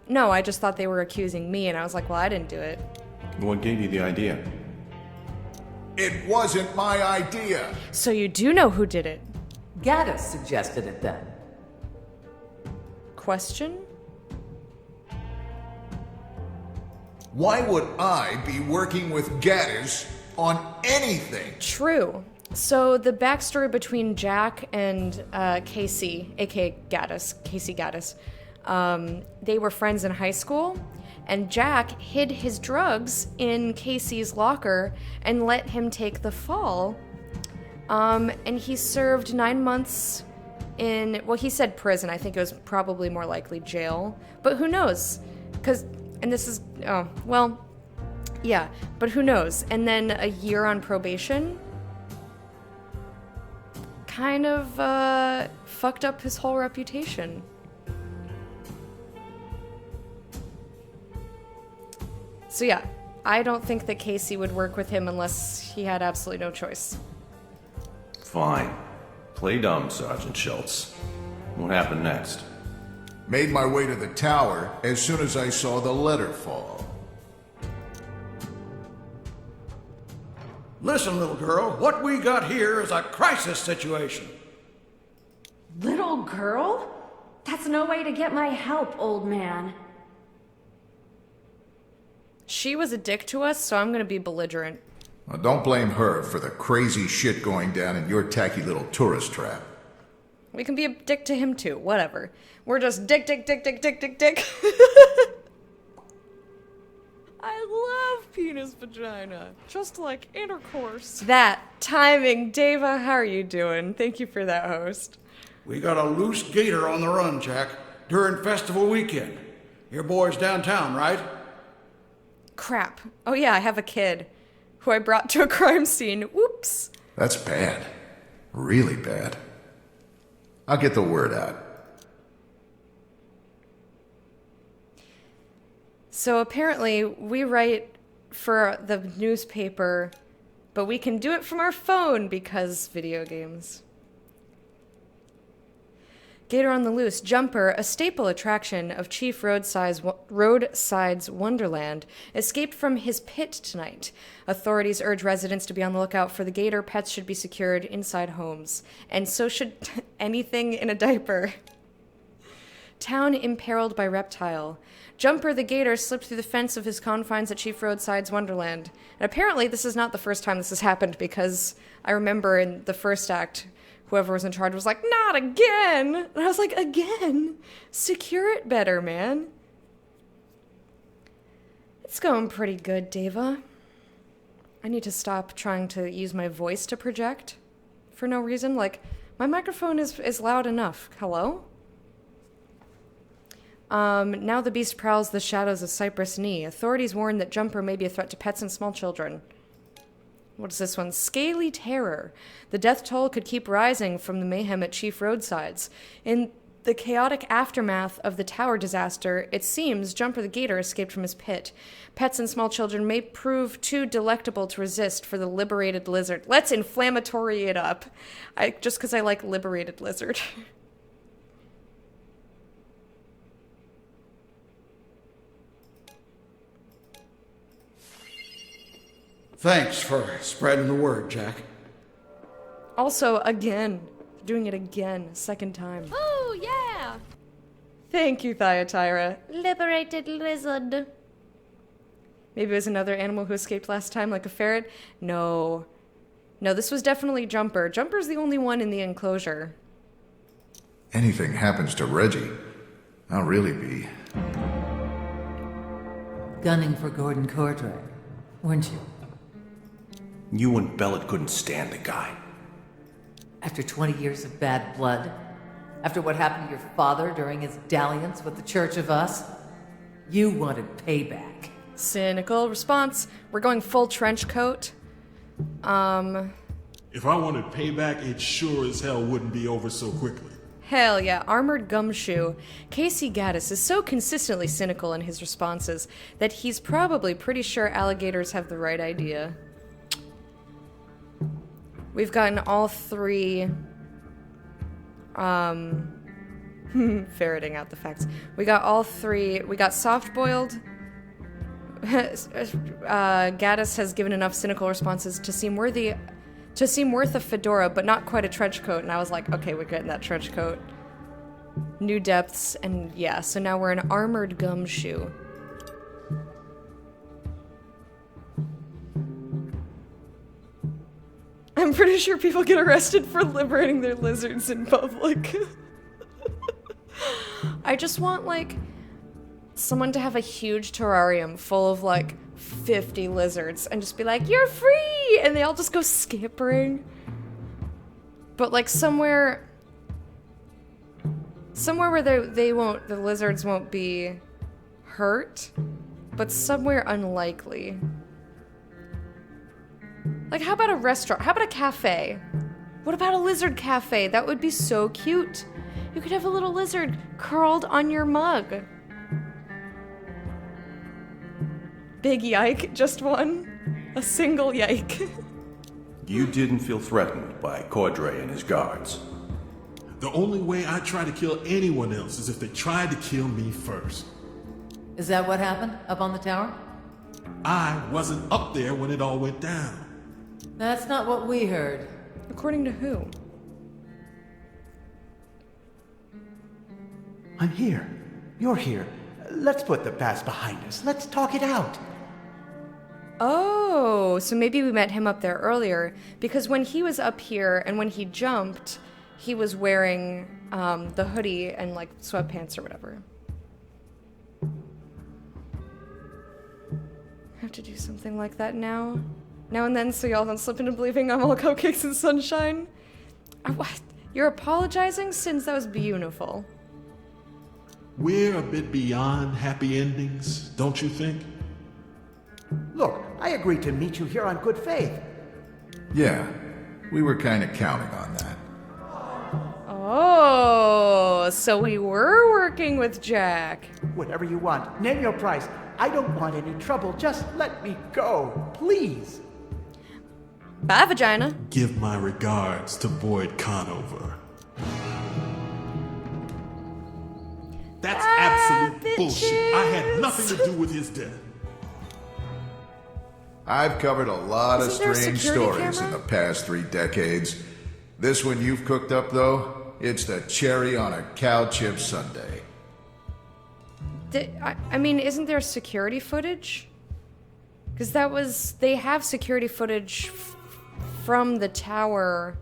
no, I just thought they were accusing me, and I was like, well, I didn't do it. What gave you the idea? It wasn't my idea. So you do know who did it? Gaddis suggested it then. Question? Why would I be working with Gaddis on anything? True. So the backstory between Jack and Casey, aka Gaddis, Casey Gaddis, they were friends in high school, and Jack hid his drugs in Casey's locker and let him take the fall. And he served 9 months in, well, he said prison. I think it was probably more likely jail, but who knows? And this is, but who knows? And then a year on probation kind of fucked up his whole reputation. So yeah, I don't think that Casey would work with him unless he had absolutely no choice. Fine. Play dumb, Sergeant Schultz. What happened next? Made my way to the tower as soon as I saw the letter fall. Listen, little girl, what we got here is a crisis situation. Little girl? That's no way to get my help, old man. She was a dick to us, so I'm gonna be belligerent. Well, don't blame her for the crazy shit going down in your tacky little tourist trap. We can be a dick to him too, whatever. We're just dick. I love penis vagina, just like intercourse. That timing, Deva, how are you doing? Thank you for that, host. We got a loose gator on the run, Jack, during festival weekend. Your boy's downtown, right? Crap. Oh yeah, I have a kid who I brought to a crime scene. Whoops. That's bad. Really bad. I'll get the word out. So apparently we write for the newspaper, but we can do it from our phone because video games. Gator on the Loose, Jumper, a staple attraction of Chief Roadside's Wonderland, escaped from his pit tonight. Authorities urge residents to be on the lookout for the gator. Pets should be secured inside homes, and so should anything in a diaper. Town imperiled by reptile. Jumper the gator slipped through the fence of his confines at Chief Roadside's Wonderland. And apparently this is not the first time this has happened, because I remember in the first act, whoever was in charge was like, not again! And I was like, again? Secure it better, man. It's going pretty good, Deva. I need to stop trying to use my voice to project for no reason. Like, my microphone is loud enough. Hello? Now the beast prowls the shadows of Cypress Knee. Authorities warn that Jumper may be a threat to pets and small children. What is this one? Scaly Terror. The death toll could keep rising from the mayhem at Chief Roadsides. In the chaotic aftermath of the tower disaster, it seems Jumper the Gator escaped from his pit. Pets and small children may prove too delectable to resist for the liberated lizard. Let's inflammatory it up. Just because I like liberated lizard. Thanks for spreading the word, Jack. Also, again. Doing it again. Second time. Oh, yeah! Thank you, Thyatira. Liberated lizard. Maybe it was another animal who escaped last time, like a ferret? No. No, this was definitely Jumper. Jumper's the only one in the enclosure. Anything happens to Reggie, I'll really be... gunning for Gordon Cordray, weren't you? You and Bellet couldn't stand the guy. After 20 years of bad blood? After what happened to your father during his dalliance with the Church of Us? You wanted payback. Cynical response. We're going full trench coat. If I wanted payback, it sure as hell wouldn't be over so quickly. Hell yeah, Armored Gumshoe. Casey Gaddis is so consistently cynical in his responses that he's probably pretty sure alligators have the right idea. We've gotten all three, ferreting out the facts. We got all three, we got soft-boiled. Gaddis has given enough cynical responses to seem worth a fedora, but not quite a trench coat, and I was like, okay, we're getting that trench coat. New depths, and yeah, so now we're an Armored Gumshoe. I'm pretty sure people get arrested for liberating their lizards in public. I just want, like, someone to have a huge terrarium full of, like, 50 lizards and just be like, you're free! And they all just go scampering. But, like, somewhere where the lizards won't be hurt, but somewhere unlikely. Like, how about a restaurant? How about a cafe? What about a lizard cafe? That would be so cute. You could have a little lizard curled on your mug. Big yike, just one. A single yike. You didn't feel threatened by Cordray and his guards. The only way I try to kill anyone else is if they tried to kill me first. Is that what happened up on the tower? I wasn't up there when it all went down. That's not what we heard. According to who? I'm here. You're here. Let's put the past behind us. Let's talk it out. Oh, so maybe we met him up there earlier, because when he was up here and when he jumped, he was wearing the hoodie and like sweatpants or whatever. I have to do something like that now and then, so y'all don't slip into believing I'm all cupcakes and sunshine. What? You're apologizing? Since that was beautiful. We're a bit beyond happy endings, don't you think? Look, I agreed to meet you here on good faith. Yeah, we were kind of counting on that. Oh, so we were working with Jack. Whatever you want. Name your price. I don't want any trouble. Just let me go, please. Bye, vagina. Give my regards to Boyd Conover. That's absolute bullshit. I had nothing to do with his death. I've covered a lot of Isn't there a strange security stories in camera? the past 3 decades. This one you've cooked up, though, it's the cherry on a cow chip sundae. I mean, isn't there security footage? Because they have security footage from the tower,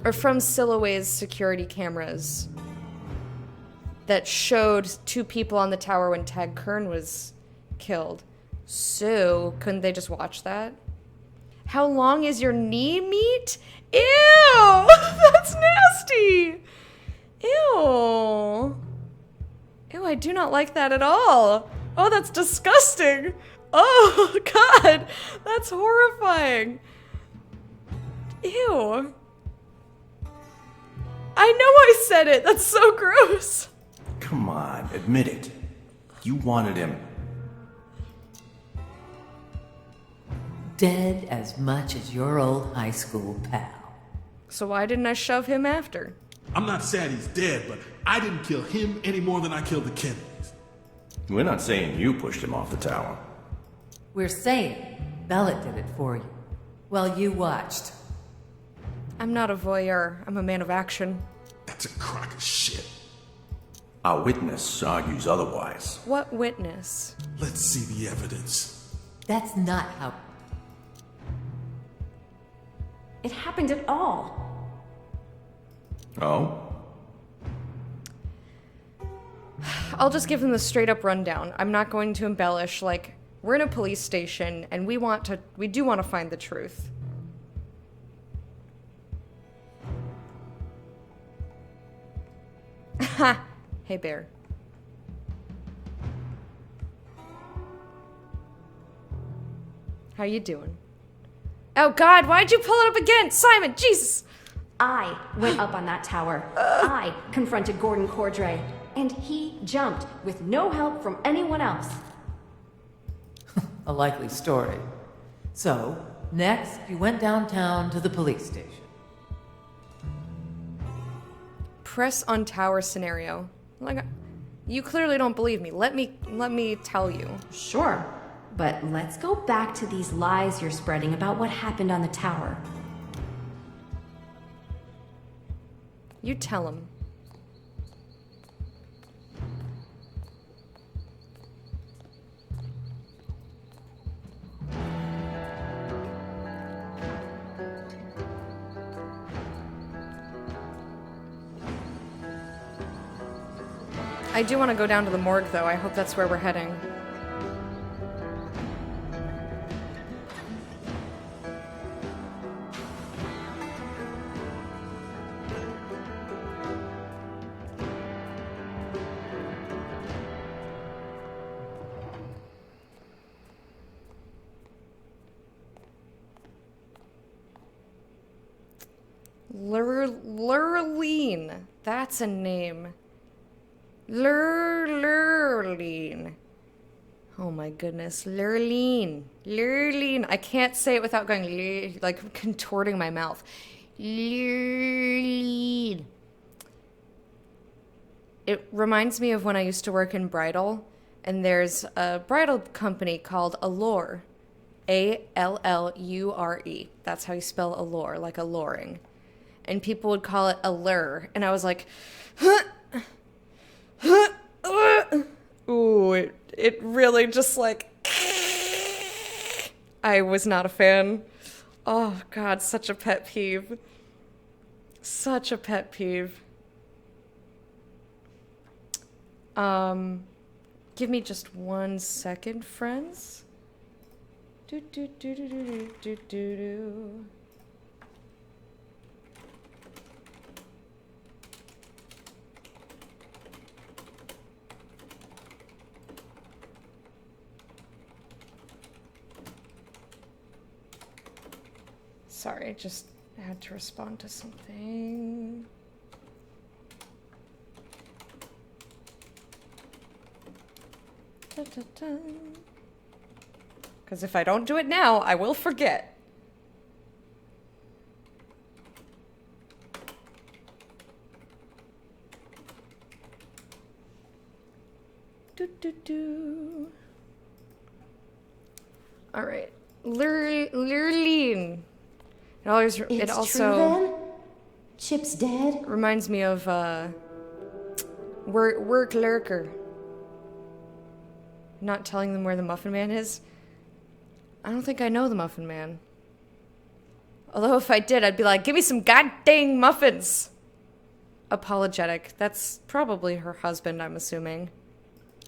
or from Siloe's security cameras that showed 2 people on the tower when Tag Kern was killed. So, couldn't they just watch that? How long is your knee meat? Ew! That's nasty! Ew! Ew, I do not like that at all. Oh, that's disgusting. Oh, God. That's horrifying. Ew. I know I said it. That's so gross. Come on, admit it. You wanted him. Dead as much as your old high school pal. So why didn't I shove him after? I'm not sad he's dead, but I didn't kill him any more than I killed the Kennedys. We're not saying you pushed him off the tower. We're saying Bella did it for you. Well, you watched. I'm not a voyeur. I'm a man of action. That's a crock of shit. Our witness argues otherwise. What witness? Let's see the evidence. That's not how... It happened at all. Oh? I'll just give them the straight up rundown. I'm not going to embellish. Like, we're in a police station and we do want to find the truth. Ha! Hey, Bear. How you doing? Oh God, why'd you pull it up again? Simon, Jesus! I went up on that tower. I confronted Gordon Cordray, and he jumped with no help from anyone else. A likely story. So, next, you went downtown to the police station. Press on tower scenario. Like, you clearly don't believe me. Let me tell you. Sure, but let's go back to these lies you're spreading about what happened on the tower. You tell him. I do want to go down to the morgue, though. I hope that's where we're heading. Lurleen. That's a name. Lurleen. Oh my goodness. Lurleen. Lurleen. I can't say it without going like contorting my mouth. Lurleen. It reminds me of when I used to work in bridal, and there's a bridal company called Allure. Allure. That's how you spell allure, like alluring. And people would call it allure. And I was like, ooh, it really just like, I was not a fan. Oh, God, such a pet peeve. Such a pet peeve. Give me just 1 second, friends. Do do do do do do do do. Sorry, I just had to respond to something. Because if I don't do it now, I will forget. Do do do. All right, Lurleen. It also true then? Chip's dead? Reminds me of work lurker. Not telling them where the Muffin Man is. I don't think I know the Muffin Man. Although if I did, I'd be like, give me some goddamn muffins. Apologetic. That's probably her husband, I'm assuming.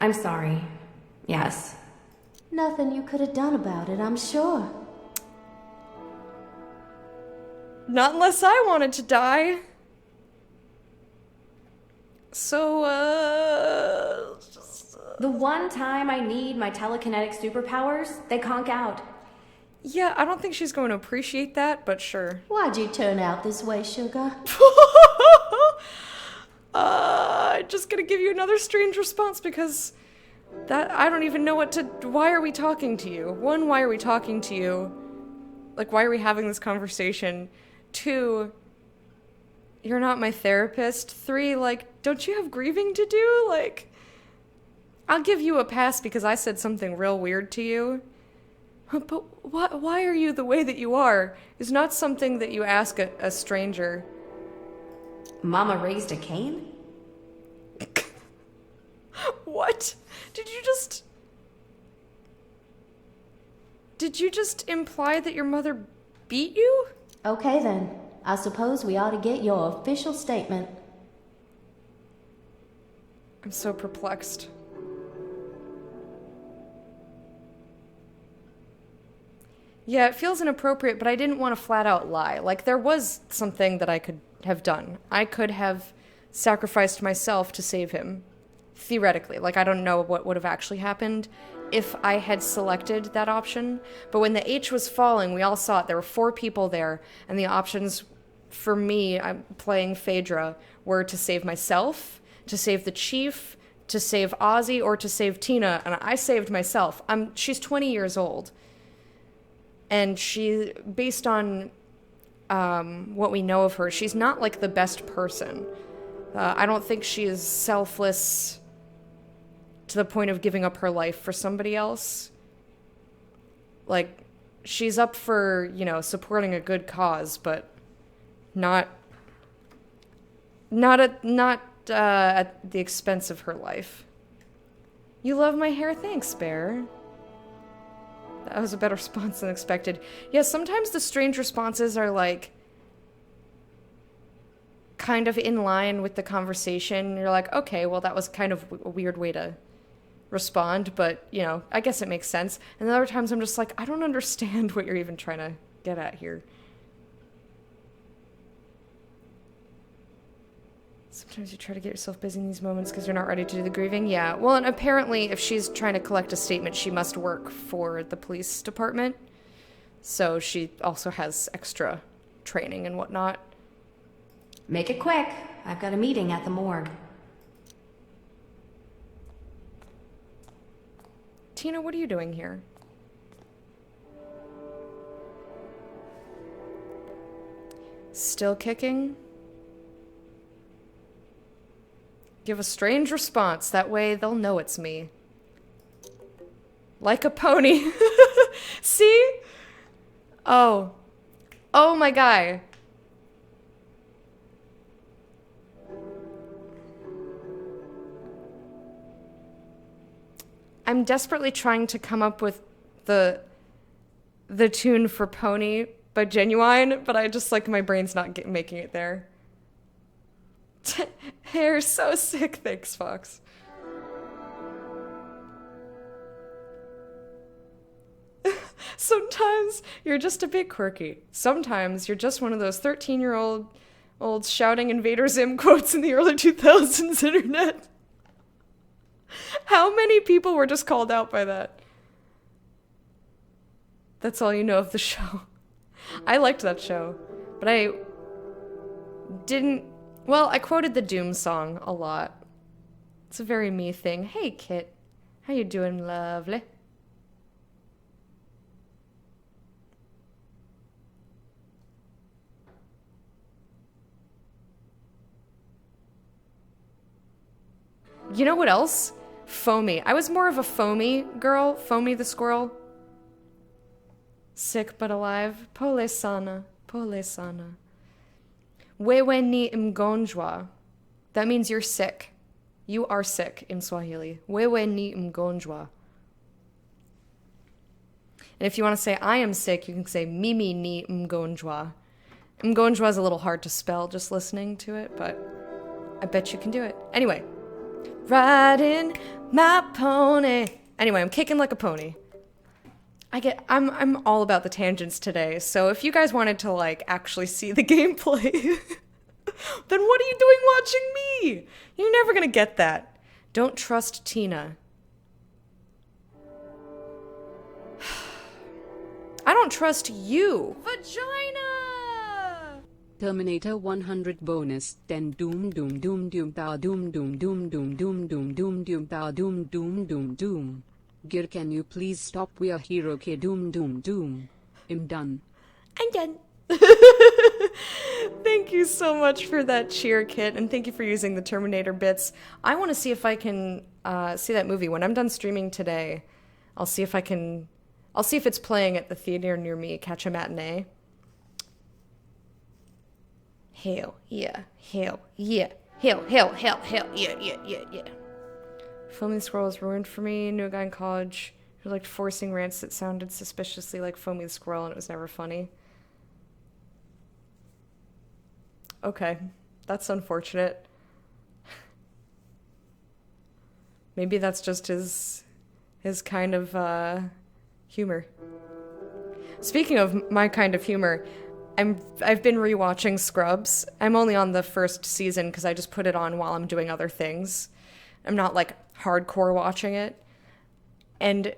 I'm sorry. Yes. Nothing you could have done about it, I'm sure. Not unless I wanted to die. So, The one time I need my telekinetic superpowers, they conk out. Yeah, I don't think she's going to appreciate that, but sure. Why'd you turn out this way, sugar? Just gonna give you another strange response because that I don't even know what to. Why are we talking to you? 1, why are we talking to you? Like, why are we having this conversation? 2, you're not my therapist. 3, like, don't you have grieving to do? Like, I'll give you a pass because I said something real weird to you. But why are you the way that you are is not something that you ask a stranger. Mama raised a cane? What? Did you just imply that your mother beat you? Okay then. I suppose we ought to get your official statement. I'm so perplexed. Yeah, it feels inappropriate, but I didn't want to flat out lie. Like, there was something that I could have done. I could have sacrificed myself to save him. Theoretically. Like, I don't know what would have actually happened if I had selected that option. But when the H was falling, we all saw it. There were 4 people there, and the options for me, I'm playing Phaedra, were to save myself, to save the chief, to save Ozzy, or to save Tina, and I saved myself. She's 20 years old. And she, based on what we know of her, she's not like the best person. I don't think she is selfless to the point of giving up her life for somebody else. Like, she's up for, supporting a good cause, but not at the expense of her life. You love my hair? Thanks, Bear. That was a better response than expected. Yeah, sometimes the strange responses are like kind of in line with the conversation. You're like, okay, well, that was kind of a weird way to respond, but, I guess it makes sense. And other times I'm just like, I don't understand what you're even trying to get at here. Sometimes you try to get yourself busy in these moments because you're not ready to do the grieving. Yeah, well, and apparently if she's trying to collect a statement, she must work for the police department. So she also has extra training and whatnot. Make it quick. I've got a meeting at the morgue. Tina, what are you doing here? Still kicking? Give a strange response. That way they'll know it's me. Like a pony. See? Oh. Oh, my guy. I'm desperately trying to come up with the tune for Pony by Genuine, but I just, like, my brain's not making it there. Hair so sick. Thanks, Fox. Sometimes you're just a bit quirky. Sometimes you're just one of those 13-year-olds shouting Invader Zim quotes in the early 2000s internet. How many people were just called out by that? That's all you know of the show. I liked that show, but I didn't... Well, I quoted the Doom song a lot. It's a very me thing. Hey, Kit. How you doing, lovely? You know what else? Foamy. I was more of a Foamy girl. Foamy the squirrel. Sick but alive. Pole sana. Pole sana. Wewe ni mgonjwa. That means you're sick. You are sick in Swahili. Wewe ni mgonjwa. And if you want to say I am sick, you can say mimi ni mgonjwa. Mgonjwa is a little hard to spell just listening to it, but I bet you can do it. Anyway. Riding my pony. Anyway, I'm kicking like a pony. I'm all about the tangents today, so if you guys wanted to, like, actually see the gameplay, then what are you doing watching me? You're never gonna get that. Don't trust Tina. I don't trust you. Vagina! Terminator 100 bonus. Then doom doom doom doom da doom doom doom doom doom doom doom doom da doom doom doom doom. Gear, can you please stop? We are hero K doom doom doom. I'm done. I'm done. Thank you so much for that cheer, Kit, and thank you for using the Terminator bits. I want to see if I can see that movie. When I'm done streaming today, I'll see if it's playing at the theater near me, catch a matinee. Hell yeah, hell yeah, hell, yeah. Foamy the Squirrel was ruined for me. Knew a guy in college who liked forcing rants that sounded suspiciously like Foamy the Squirrel, and it was never funny. Okay, that's unfortunate. Maybe that's just his kind of humor. Speaking of my kind of humor, I've been rewatching Scrubs. I'm only on the first season because I just put it on while I'm doing other things. I'm not, like, hardcore watching it. And,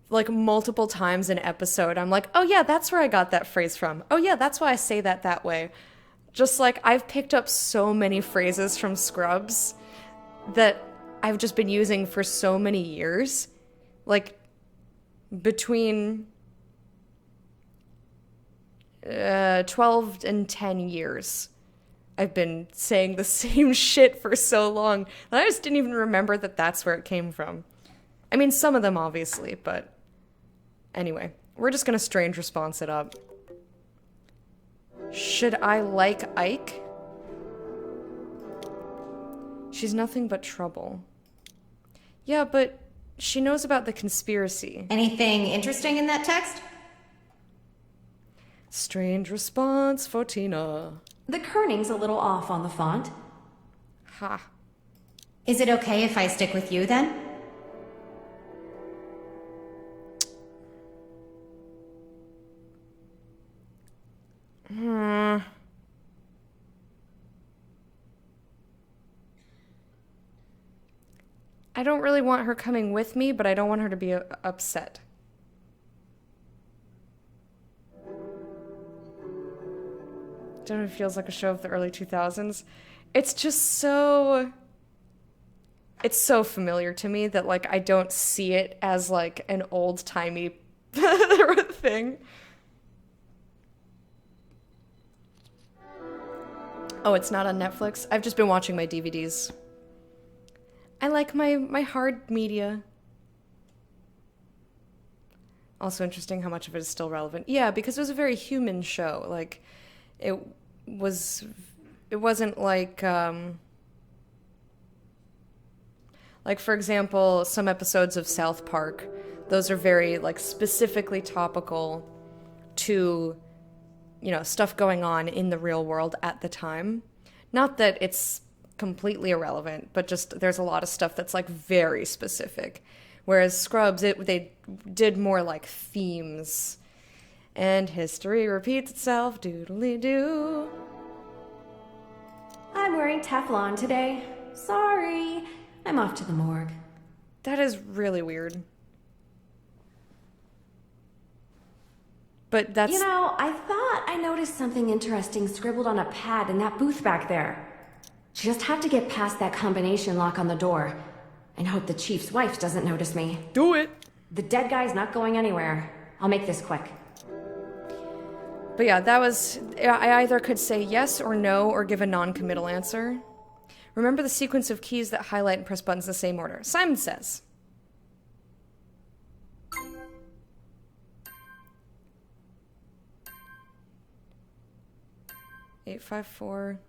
like, multiple times an episode, I'm like, oh yeah, that's where I got that phrase from. Oh yeah, that's why I say that way. Just, like, I've picked up so many phrases from Scrubs that I've just been using for so many years. Like, between 12 and 10 years. I've been saying the same shit for so long that I just didn't even remember that that's where it came from. I mean, some of them obviously, but anyway, we're just gonna strange response it up. Should I like Ike? She's nothing but trouble. Yeah, but she knows about the conspiracy. Anything interesting in that text? Strange response for Tina. The kerning's a little off on the font. Ha. Is it okay if I stick with you then? I don't really want her coming with me, but I don't want her to be upset. Don't know if it feels like a show of the early 2000s. It's just so... It's so familiar to me that, like, I don't see it as, like, an old-timey thing. Oh, it's not on Netflix? I've just been watching my DVDs. I like my hard media. Also interesting how much of it is still relevant. Yeah, because it was a very human show. Like, it wasn't like for example, some episodes of South Park, those are very, like, specifically topical to, you know, stuff going on in the real world at the time. Not that it's completely irrelevant, but just there's a lot of stuff that's, like, very specific. Whereas Scrubs, they did more, like, themes. And history repeats itself, doodly-doo. I'm wearing Teflon today. Sorry. I'm off to the morgue. That is really weird. But that's... You know, I thought I noticed something interesting scribbled on a pad in that booth back there. Just have to get past that combination lock on the door. And hope the chief's wife doesn't notice me. Do it! The dead guy's not going anywhere. I'll make this quick. But yeah, that was... I either could say yes or no or give a non-committal answer. Remember the sequence of keys that highlight and press buttons in the same order. Simon says. Eight, 5, 4.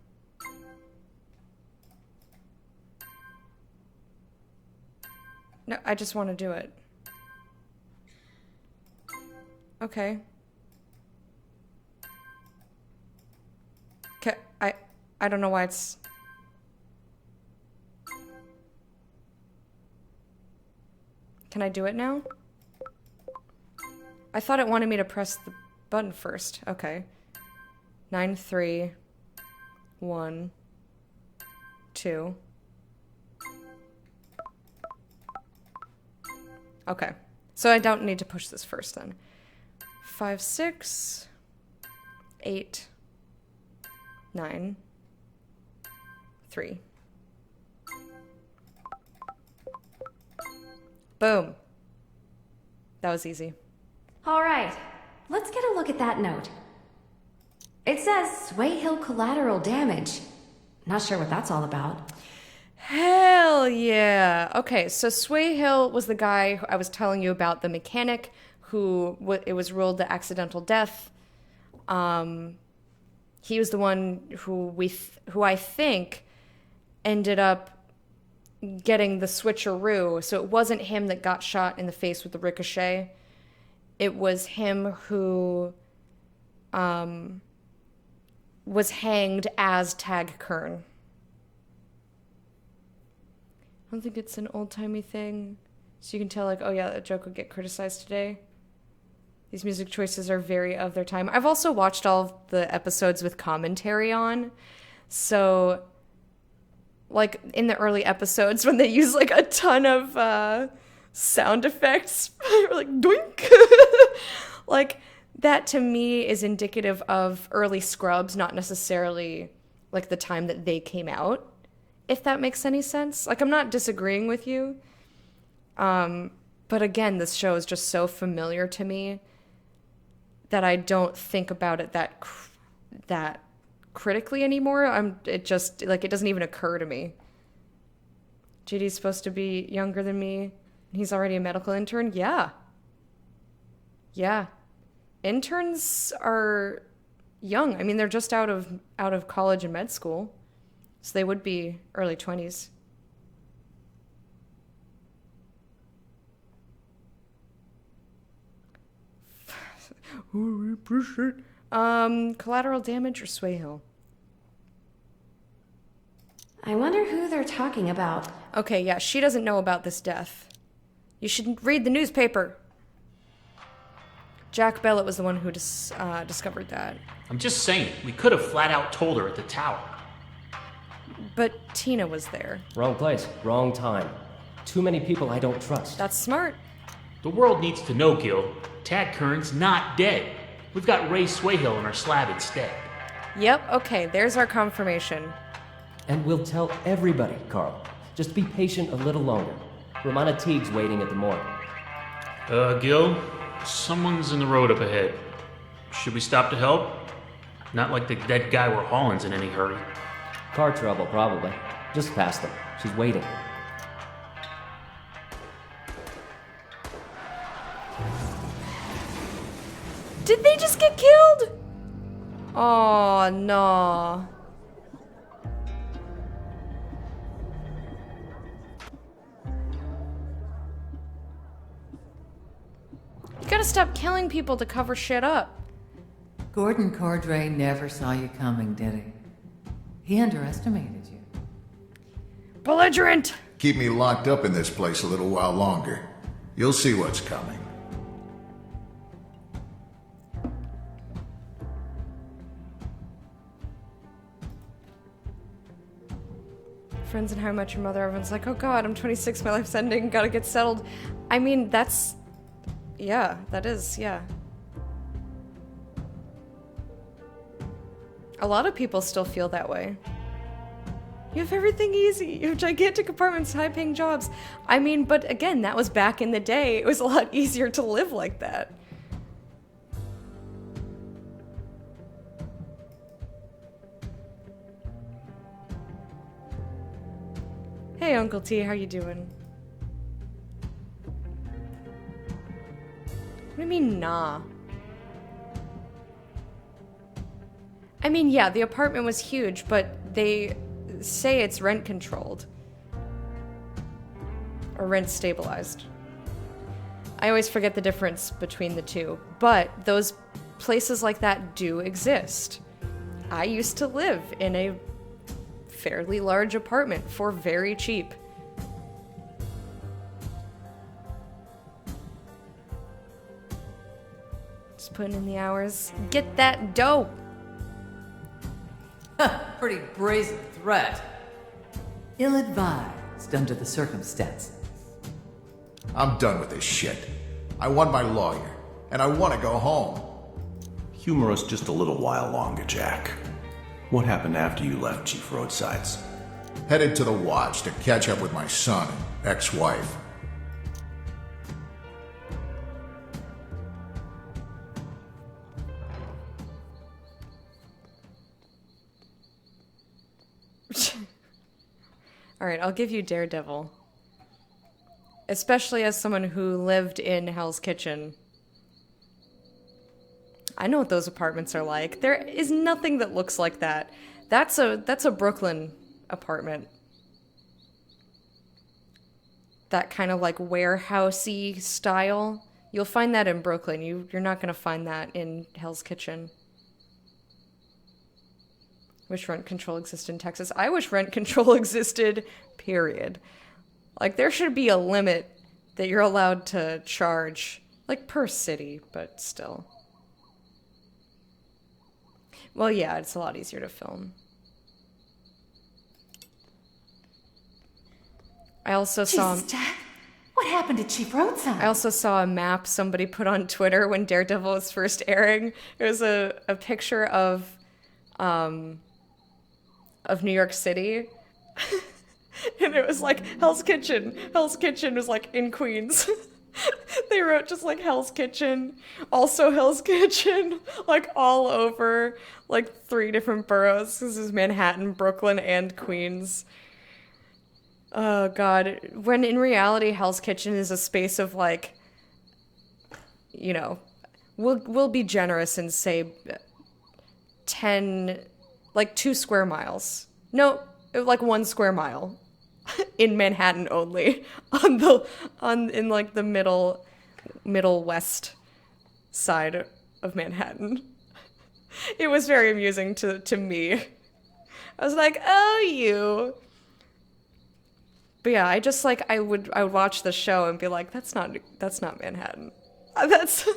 No, I just want to do it. Okay. I don't know why it's... Can I do it now? I thought it wanted me to press the button first. Okay. 9, 3, 1, 2. Okay. So I don't need to push this first then. 5, 6, 8, 9, 3. Boom. That was easy. All right, let's get a look at that note. It says Sway Hill collateral damage. Not sure what that's all about. Hell yeah. Okay, so Sway Hill was the guy who I was telling you about, the mechanic who it was ruled the accidental death. He was the one who I think ended up getting the switcheroo. So it wasn't him that got shot in the face with the ricochet. It was him who was hanged as Tag Kern. I don't think it's an old-timey thing. So you can tell, like, oh yeah, that joke would get criticized today. These music choices are very of their time. I've also watched all of the episodes with commentary on. So, like, in the early episodes when they use, like, a ton of sound effects, like, doink! Like, that to me is indicative of early Scrubs, not necessarily, like, the time that they came out, if that makes any sense. Like, I'm not disagreeing with you. But again, this show is just so familiar to me that I don't think about it that critically anymore. It just, like, it doesn't even occur to me. JD's supposed to be younger than me. He's already a medical intern? Yeah. Yeah. Interns are young. I mean, they're just out of college and med school. So they would be early 20s. We appreciate. Collateral damage or Sway Hill? I wonder who they're talking about. Okay, yeah, she doesn't know about this death. You should read the newspaper. Jack Bellett was the one who discovered that. I'm just saying, we could have flat out told her at the tower. But Tina was there. Wrong place, wrong time. Too many people I don't trust. That's smart. The world needs to know, Gil. Tad Kern's not dead. We've got Ray Swayhill in our slab instead. Yep, okay, there's our confirmation. And we'll tell everybody, Carl. Just be patient a little longer. Romana Teague's waiting at the morgue. Gil, someone's in the road up ahead. Should we stop to help? Not like the dead guy we're hauling's in any hurry. Car trouble, probably. Just past them. She's waiting. Did they just get killed? Oh, no. You gotta stop killing people to cover shit up. Gordon Cordray never saw you coming, did he? He underestimated you. Belligerent! Keep me locked up in this place a little while longer. You'll see what's coming. Friends and How I Met Your Mother, everyone's like, oh god, I'm 26, my life's ending, gotta get settled. I mean, that's... yeah, that is, yeah. A lot of people still feel that way. You have everything easy. You have gigantic apartments, high-paying jobs. I mean, but again, that was back in the day. It was a lot easier to live like that. Hey, Uncle T, how you doing? What do you mean, nah? I mean, yeah, the apartment was huge, but they say it's rent controlled. Or rent stabilized. I always forget the difference between the two, but those places like that do exist. I used to live in a fairly large apartment for very cheap. Just putting in the hours. Get that dough! Pretty brazen threat. Ill-advised under the circumstances. I'm done with this shit. I want my lawyer, and I want to go home. Humor us just a little while longer, Jack. What happened after you left Chief Roadsides? Headed to the Watch to catch up with my son and ex-wife. Alright, I'll give you Daredevil. Especially as someone who lived in Hell's Kitchen. I know what those apartments are like. There is nothing that looks like that. That's a Brooklyn apartment. That kind of like warehousey style. You'll find that in Brooklyn. You're not gonna find that in Hell's Kitchen. Wish rent control existed in Texas. I wish rent control existed, period. Like, there should be a limit that you're allowed to charge, like, per city, but still. Well, yeah, it's a lot easier to film. I also saw... Jesus, Jack, what happened to Chief Roadside? I also saw a map somebody put on Twitter when Daredevil was first airing. It was a picture of New York City. And it was like, Hell's Kitchen. Hell's Kitchen was like in Queens. They wrote just like Hell's Kitchen. Also Hell's Kitchen. Like all over like 3 different boroughs. This is Manhattan, Brooklyn, and Queens. Oh god. When in reality Hell's Kitchen is a space of like, you know, we'll be generous and say 10, like 2 square miles. No, like 1 square mile. In Manhattan only, in like the middle west side of Manhattan. It was very amusing to me. I was like, oh, you. But yeah, I just like I would watch the show and be like, that's not Manhattan. That's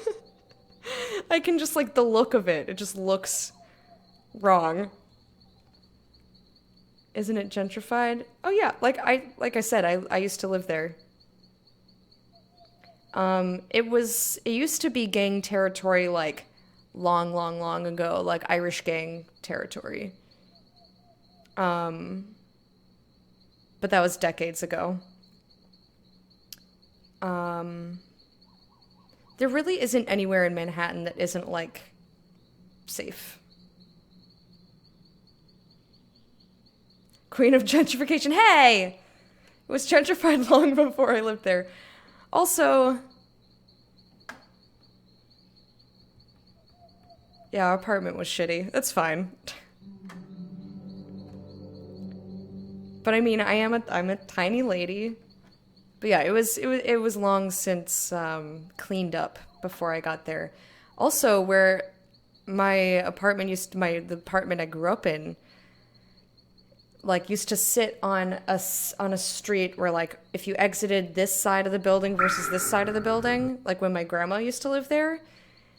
I can just like the look of it. It just looks wrong. Isn't it gentrified? Oh yeah, like I said, I used to live there. It used to be gang territory like long ago, like Irish gang territory. But that was decades ago. There really isn't anywhere in Manhattan that isn't like safe. Queen of gentrification. Hey! It was gentrified long before I lived there. Also, Yeah, our apartment was shitty. That's fine. But I mean, I'm a tiny lady. But yeah, it was long since cleaned up before I got there. Also, where my apartment the apartment I grew up in, like, used to sit on a street where, like, if you exited this side of the building versus this side of the building, like when my grandma used to live there,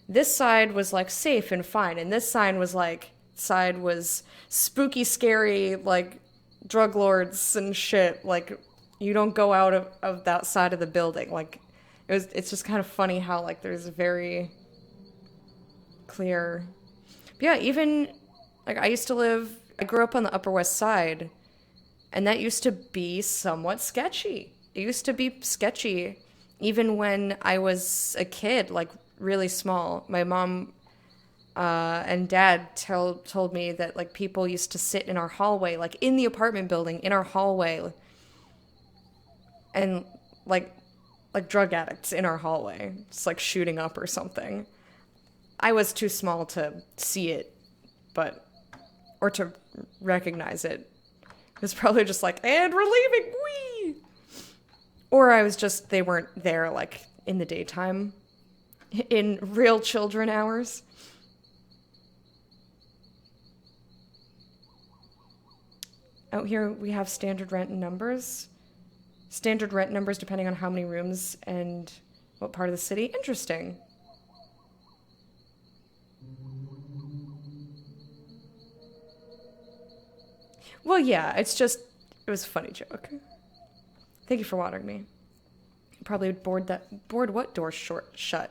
this side was like safe and fine, and this side was spooky, scary, like drug lords and shit. Like, you don't go out of that side of the building. Like, it's just kind of funny how, like, there's a very clear. But yeah, even like I grew up on the Upper West Side, and that used to be somewhat sketchy. It used to be sketchy even when I was a kid, like really small. My mom and dad told me that, like, people used to sit in our hallway, like in the apartment building, in our hallway, and like drug addicts in our hallway, just like shooting up or something. I was too small to see it, or to recognize it. It was probably just like, and we're leaving, wee! Or they weren't there, like, in the daytime, in real children hours. Out here, we have standard rent numbers. Standard rent numbers depending on how many rooms and what part of the city. Interesting. Well, yeah, it was a funny joke. Thank you for watering me. Probably bored what door shut?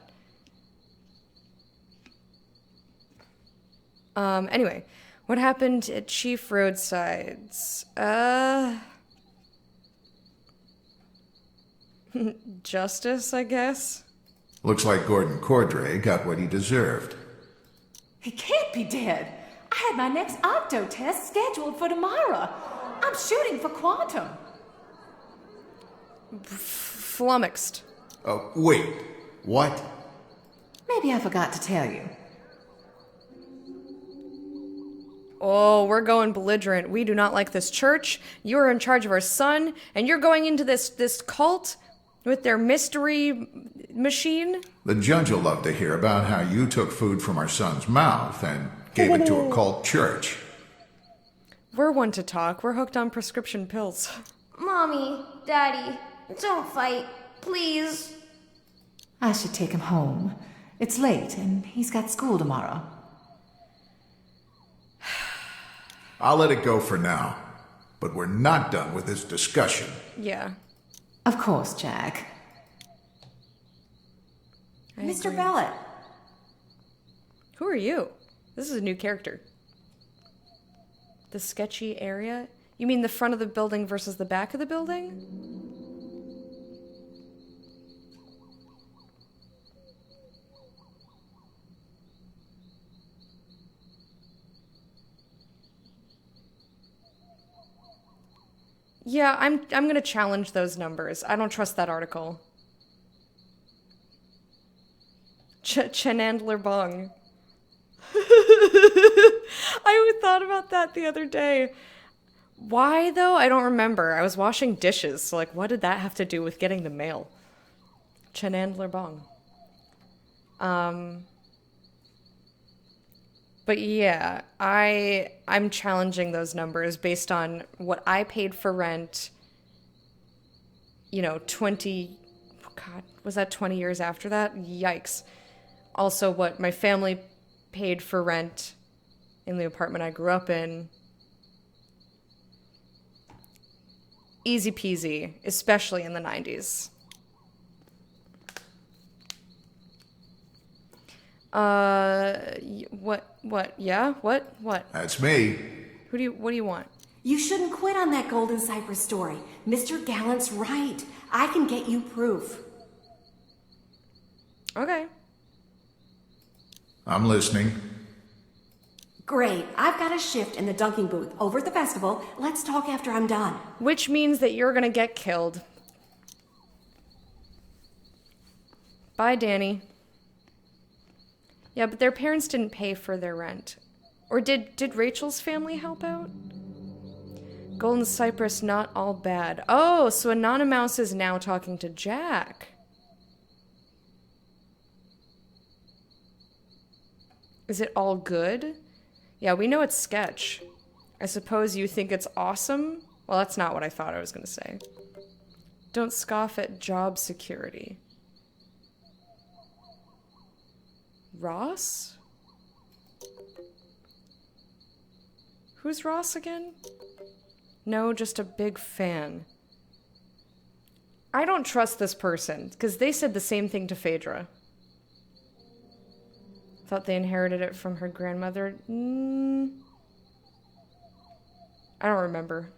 Anyway, what happened at Chief Roadsides? Justice, I guess? Looks like Gordon Cordray got what he deserved. He can't be dead. I had my next octo test scheduled for tomorrow. I'm shooting for quantum. Flummoxed. Oh, wait. What? Maybe I forgot to tell you. Oh, we're going belligerent. We do not like this church. You're in charge of our son, and you're going into this cult with their mystery machine? The judge will love to hear about how you took food from our son's mouth and gave it to a cult church. We're one to talk. We're hooked on prescription pills. Mommy, Daddy, don't fight, please. I should take him home. It's late, and he's got school tomorrow. I'll let it go for now, but we're not done with this discussion. Yeah. Of course, Jack. Mr. Bellet. Who are you? This is a new character. The sketchy area? You mean the front of the building versus the back of the building? Yeah, I'm gonna challenge those numbers. I don't trust that article. Chenandler Bong. I thought about that the other day. Why, though? I don't remember. I was washing dishes, so, like, what did that have to do with getting the mail? Chenandler Bong. But yeah, I'm challenging those numbers based on what I paid for rent, 20 years after that? Yikes. Also, what my family paid for rent in the apartment I grew up in. Easy peasy, especially in the 90s. What? Yeah? What? That's me. What do you want? You shouldn't quit on that Golden Cypress story. Mr. Gallant's right. I can get you proof. Okay. I'm listening. Great. I've got a shift in the dunking booth over at the festival. Let's talk after I'm done. Which means that you're gonna get killed. Bye, Danny. Yeah, but their parents didn't pay for their rent. Or did Rachel's family help out? Golden Cypress, not all bad. Oh, so Anonymous is now talking to Jack. Is it all good? Yeah, we know it's sketch. I suppose you think it's awesome? Well, that's not what I thought I was going to say. Don't scoff at job security. Ross? Who's Ross again? No, just a big fan. I don't trust this person, because they said the same thing to Phaedra. Thought they inherited it from her grandmother. I don't remember.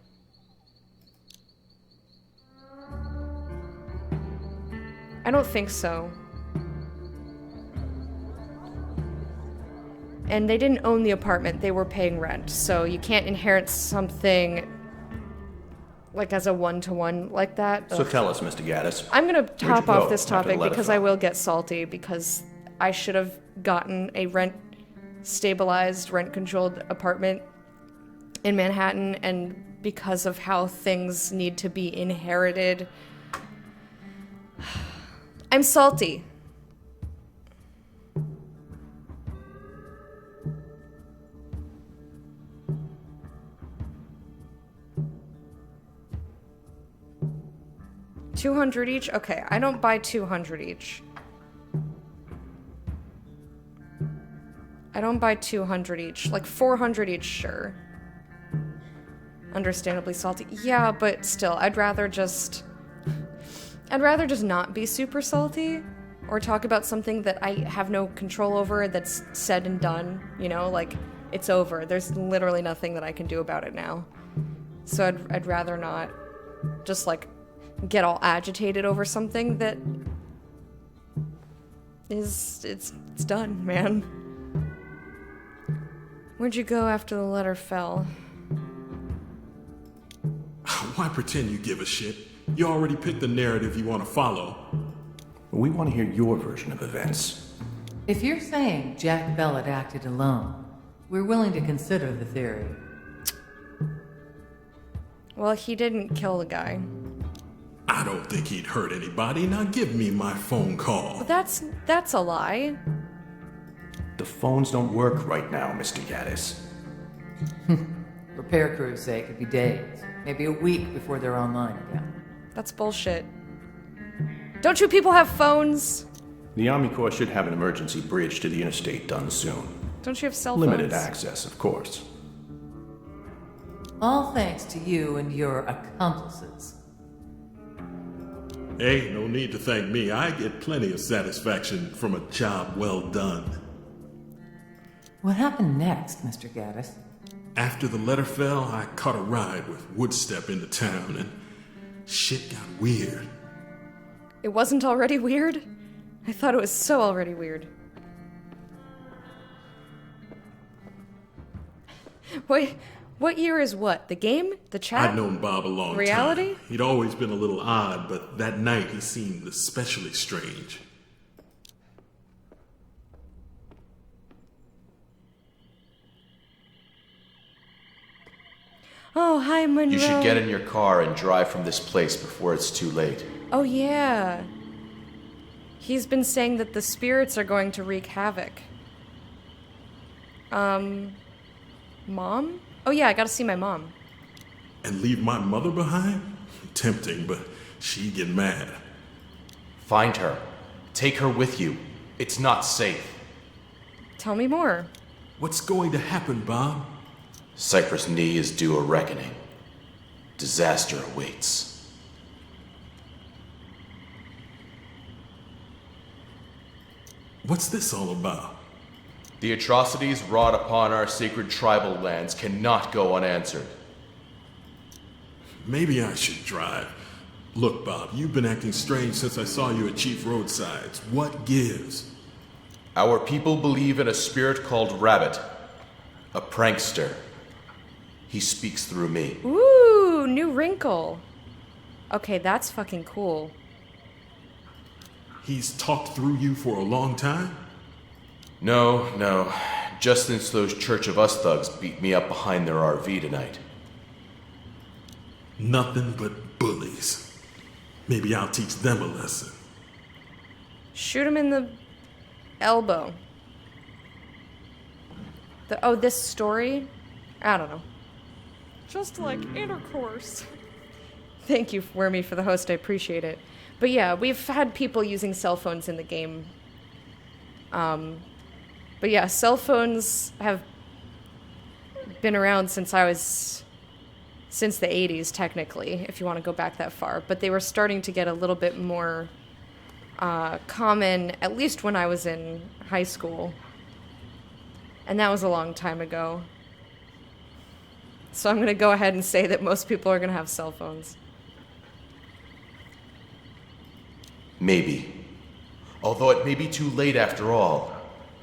I don't think so. And they didn't own the apartment, they were paying rent, so you can't inherit something like as a one-to-one like that. So tell us, Mr. Gaddis. I'm gonna top off this after the topic letter because fell? I will get salty, because I should have gotten a rent-stabilized, rent-controlled apartment in Manhattan, and because of how things need to be inherited, I'm salty. $200 each? Okay, I don't buy 200 each. I don't buy 200 each. Like 400 each, sure. Understandably salty. Yeah, but still, I'd rather just not be super salty or talk about something that I have no control over that's said and done, you know, like it's over. There's literally nothing that I can do about it now. So I'd rather not just like get all agitated over something that is it's done, man. Where'd you go after the letter fell? Why pretend you give a shit? You already picked the narrative you want to follow. We want to hear your version of events. If you're saying Jack Bellet acted alone, we're willing to consider the theory. Well, he didn't kill the guy. I don't think he'd hurt anybody. Now give me my phone call. But that's a lie. The phones don't work right now, Mr. Gaddis. Repair crews say it could be days, maybe a week before they're online again. That's bullshit. Don't you people have phones? The Army Corps should have an emergency bridge to the interstate done soon. Don't you have cell phones? Limited access, of course. All thanks to you and your accomplices. Hey, no need to thank me. I get plenty of satisfaction from a job well done. What happened next, Mr. Gaddis? After the letter fell, I caught a ride with Woodstep into town, and shit got weird. It wasn't already weird? I thought it was so already weird. What year is what? The game? The chat? I'd known Bob a long Reality? time. He'd always been a little odd, but that night he seemed especially strange. Oh, hi, Monroe. You should get in your car and drive from this place before it's too late. Oh, yeah. He's been saying that the spirits are going to wreak havoc. Mom? Oh, yeah, I gotta see my mom. And leave my mother behind? Tempting, but she'd get mad. Find her. Take her with you. It's not safe. Tell me more. What's going to happen, Bob? Cypress Knee is due a reckoning. Disaster awaits. What's this all about? The atrocities wrought upon our sacred tribal lands cannot go unanswered. Maybe I should drive. Look, Bob, you've been acting strange since I saw you at Chief Roadsides. What gives? Our people believe in a spirit called Rabbit, a prankster. He speaks through me. Ooh, new wrinkle. Okay, that's fucking cool. He's talked through you for a long time? No. Just since those Church of Us thugs beat me up behind their RV tonight. Nothing but bullies. Maybe I'll teach them a lesson. Shoot him in the elbow. This story? I don't know. Just like intercourse. Thank you, Wormy, for the host. I appreciate it. But yeah, we've had people using cell phones in the game. But yeah, cell phones have been around since the 80s, technically, if you want to go back that far. But they were starting to get a little bit more common, at least when I was in high school. And that was a long time ago. So I'm going to go ahead and say that most people are going to have cell phones. Maybe. Although it may be too late after all.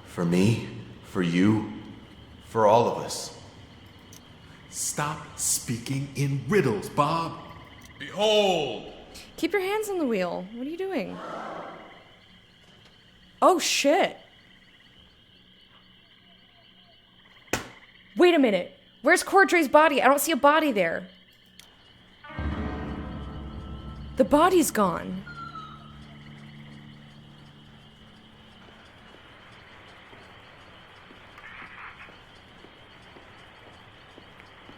For me, for you, for all of us. Stop speaking in riddles, Bob. Behold! Keep your hands on the wheel. What are you doing? Oh, shit. Wait a minute. Where's Cordray's body? I don't see a body there. The body's gone.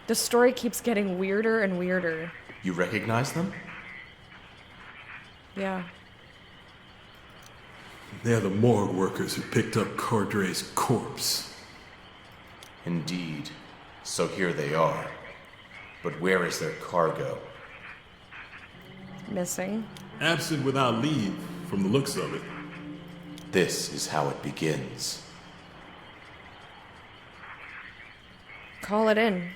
The story keeps getting weirder and weirder. You recognize them? Yeah. They're the morgue workers who picked up Cordray's corpse. Indeed. So here they are. But where is their cargo? Missing. Absent without leave, from the looks of it. This is how it begins. Call it in.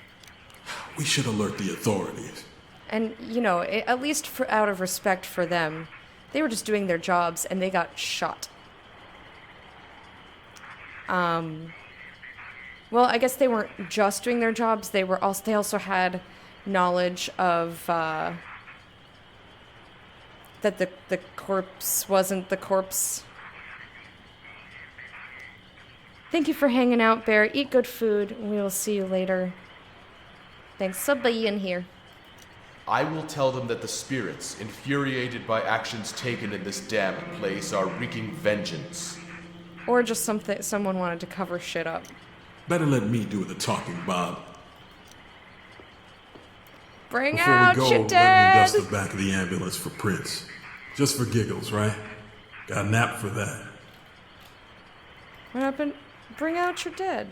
We should alert the authorities. And, at least out of respect for them, they were just doing their jobs and they got shot. Well, I guess they weren't just doing their jobs. They also had knowledge of that the corpse wasn't the corpse. Thank you for hanging out, Bear. Eat good food. We will see you later. Thanks for being here. I will tell them that the spirits, infuriated by actions taken in this damned place, are wreaking vengeance. Or just someone wanted to cover shit up. Better let me do the talking, Bob. Bring Before out we go, your let dead! me dust the back of the ambulance for Prince. Just for giggles, right? Got a nap for that. What happened? Bring out your dead.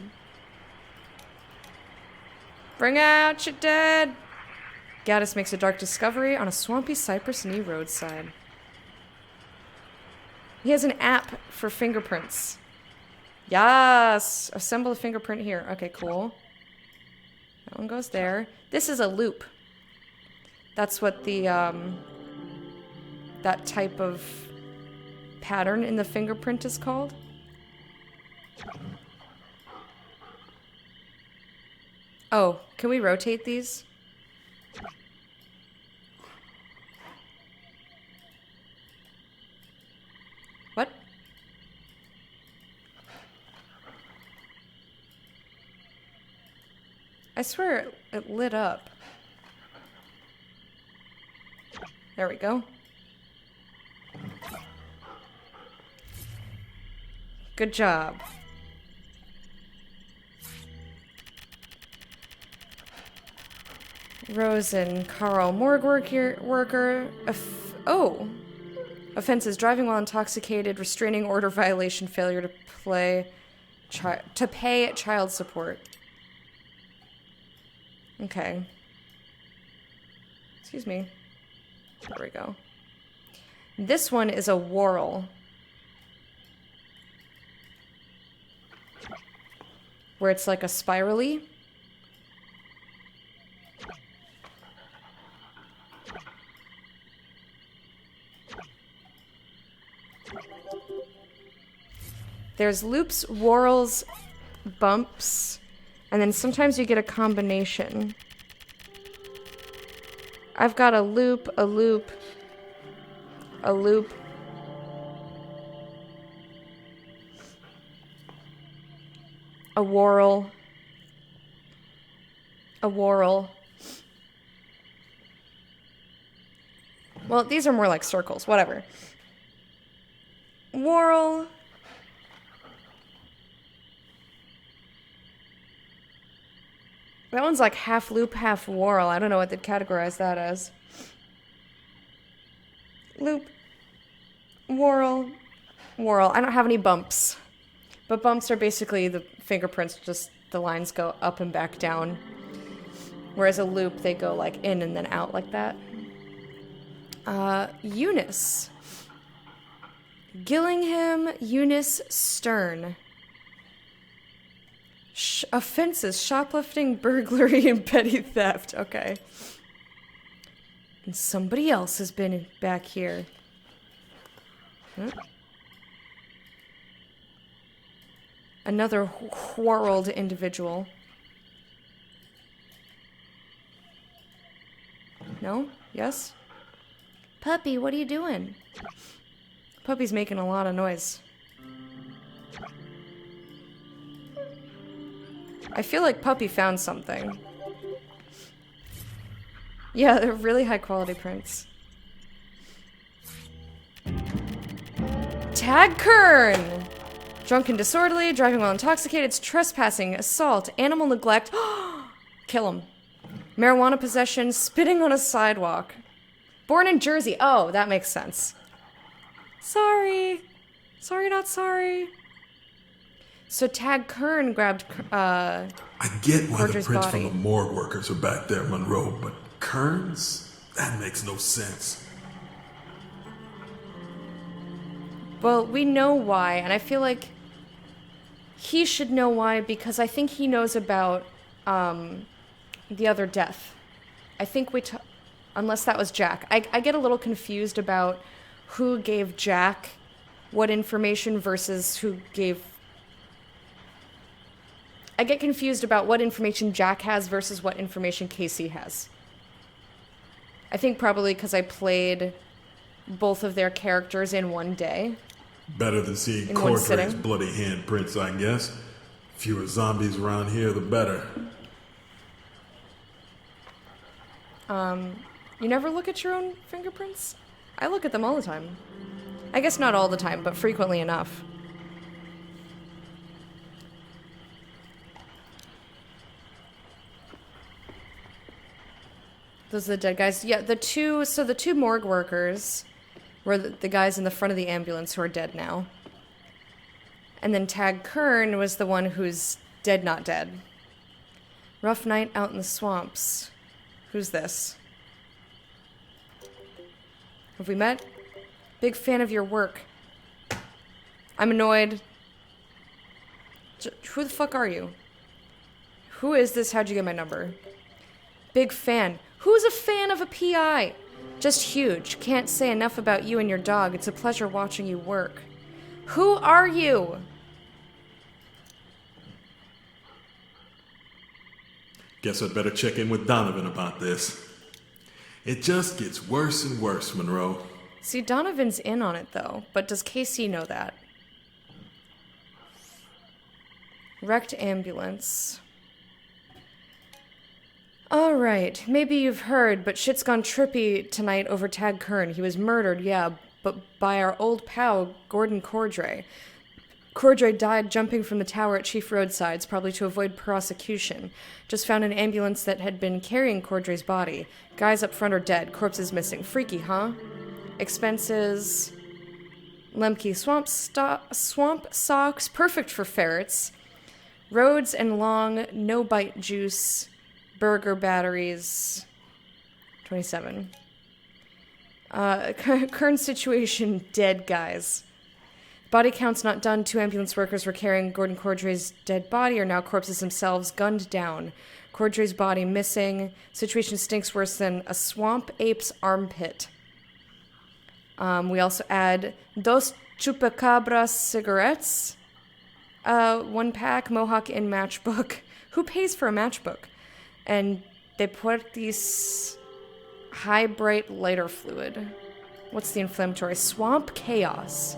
Bring out your dead! Gaddis makes a dark discovery on a swampy Cypress Knee roadside. He has an app for fingerprints. Yes! Assemble a fingerprint here. Okay, cool. That one goes there. This is a loop. That's what the, that type of pattern in the fingerprint is called. Oh, can we rotate these? What? I swear it lit up. There we go. Good job. Rose and Carl, morgue worker. Offenses: driving while intoxicated, restraining order violation, failure to pay child support. Okay. Excuse me. There we go. This one is a whorl. Where it's like a spirally. There's loops, whorls, bumps, and then sometimes you get a combination. I've got a loop, a loop, a loop. A whorl. A whorl. Well, these are more like circles. Whatever. Whorl. That one's like half loop, half whorl. I don't know what they'd categorize that as. Loop. Whorl. Whorl. I don't have any bumps. But bumps are basically the fingerprints, just the lines go up and back down. Whereas a loop, they go like in and then out like that. Eunice. Gillingham Eunice Stern. Offenses, shoplifting, burglary, and petty theft. Okay. And somebody else has been back here. Huh? Another whorled individual. No? Yes? Puppy, what are you doing? Puppy's making a lot of noise. I feel like Puppy found something. Yeah, they're really high quality prints. Tag Kern! Drunk and disorderly, driving while intoxicated, trespassing, assault, animal neglect. Kill him. Marijuana possession, spitting on a sidewalk. Born in Jersey. Oh, that makes sense. Sorry. Sorry, not sorry. So Tag Kern grabbed I get why Cordra's the prints body. from the morgue workers are back there, Monroe, but Kern's? That makes no sense. Well, we know why, and I feel like he should know why because I think he knows about the other death. I think unless that was Jack. I get a little confused about who gave Jack what information versus who gave... I get confused about what information Jack has versus what information Casey has. I think probably because I played both of their characters in one day. Better than seeing In one Cordray's sitting. bloody handprints, I guess. Fewer zombies around here, the better. You never look at your own fingerprints? I look at them all the time. I guess not all the time, but frequently enough. Those are the dead guys. Yeah, the two morgue workers were the guys in the front of the ambulance who are dead now. And then Tag Kern was the one who's dead, not dead. Rough night out in the swamps. Who's this? Have we met? Big fan of your work. I'm annoyed. Who the fuck are you? Who is this? How'd you get my number? Big fan. Who's a fan of a PI? Just huge. Can't say enough about you and your dog. It's a pleasure watching you work. Who are you? Guess I'd better check in with Donovan about this. It just gets worse and worse, Monroe. See, Donovan's in on it, though. But does Casey know that? Wrecked ambulance. Alright, maybe you've heard, but shit's gone trippy tonight over Tag Kern. He was murdered, yeah, but by our old pal, Gordon Cordray. Cordray died jumping from the tower at Chief Roadsides, probably to avoid prosecution. Just found an ambulance that had been carrying Cordray's body. Guys up front are dead, corpses missing. Freaky, huh? Expenses... Lemke swamp socks, perfect for ferrets. Roads and long, no-bite juice... Burger batteries. 27. Current situation, dead guys. Body count's not done. 2 ambulance workers were carrying Gordon Cordray's dead body are now corpses themselves, gunned down. Cordray's body missing. Situation stinks worse than a swamp ape's armpit. We also add dos chupacabras cigarettes. 1 pack, Mohawk in matchbook. Who pays for a matchbook? And they put these high bright lighter fluid. What's the inflammatory? Swamp chaos.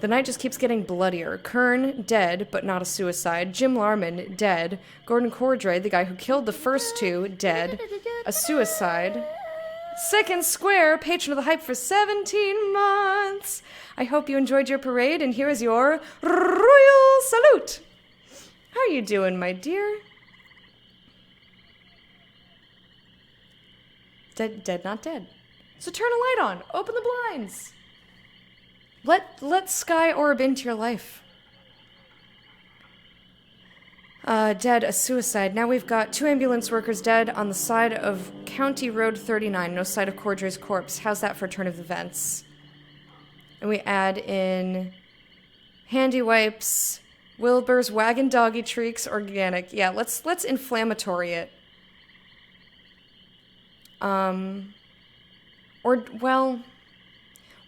The night just keeps getting bloodier. Kern, dead, but not a suicide. Jim Larman, dead. Gordon Cordray, the guy who killed the first two, dead. A suicide. Second Square, patron of the hype for 17 months. I hope you enjoyed your parade, and here is your royal salute. How are you doing, my dear? Dead, not dead. So turn a light on. Open the blinds. Let Sky orb into your life. Dead, a suicide. Now we've got 2 ambulance workers dead on the side of County Road 39. No sight of Cordray's corpse. How's that for turn of events? And we add in handy wipes, Wilbur's wagon doggy treats, organic. Yeah, let's inflammatory it.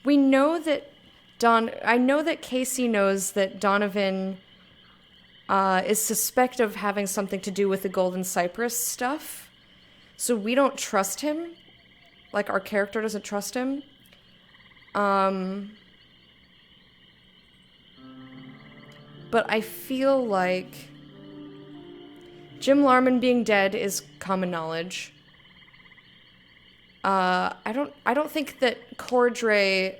We know that I know that Casey knows that Donovan is suspect of having something to do with the Golden Cypress stuff. So we don't trust him. Like, our character doesn't trust him. But I feel like Jim Larman being dead is common knowledge. I don't think that Cordray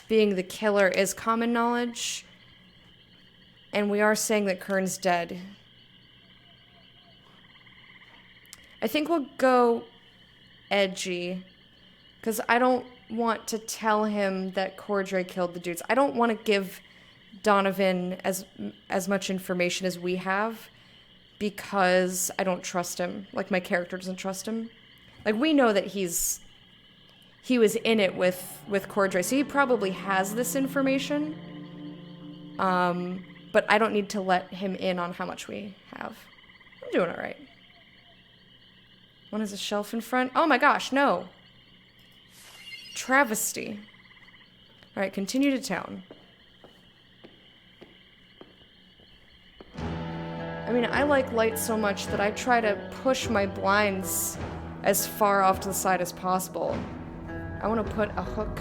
being the killer is common knowledge. And we are saying that Kern's dead. I think we'll go edgy. Because I don't want to tell him that Cordray killed the dudes. I don't want to give Donovan as much information as we have. Because I don't trust him. Like, my character doesn't trust him. Like, we know that he was in it with Cordray, so he probably has this information. But I don't need to let him in on how much we have. I'm doing all right. One has a shelf in front. Oh my gosh, no. Travesty. All right, continue to town. I mean, I like light so much that I try to push my blinds as far off to the side as possible. I want to put a hook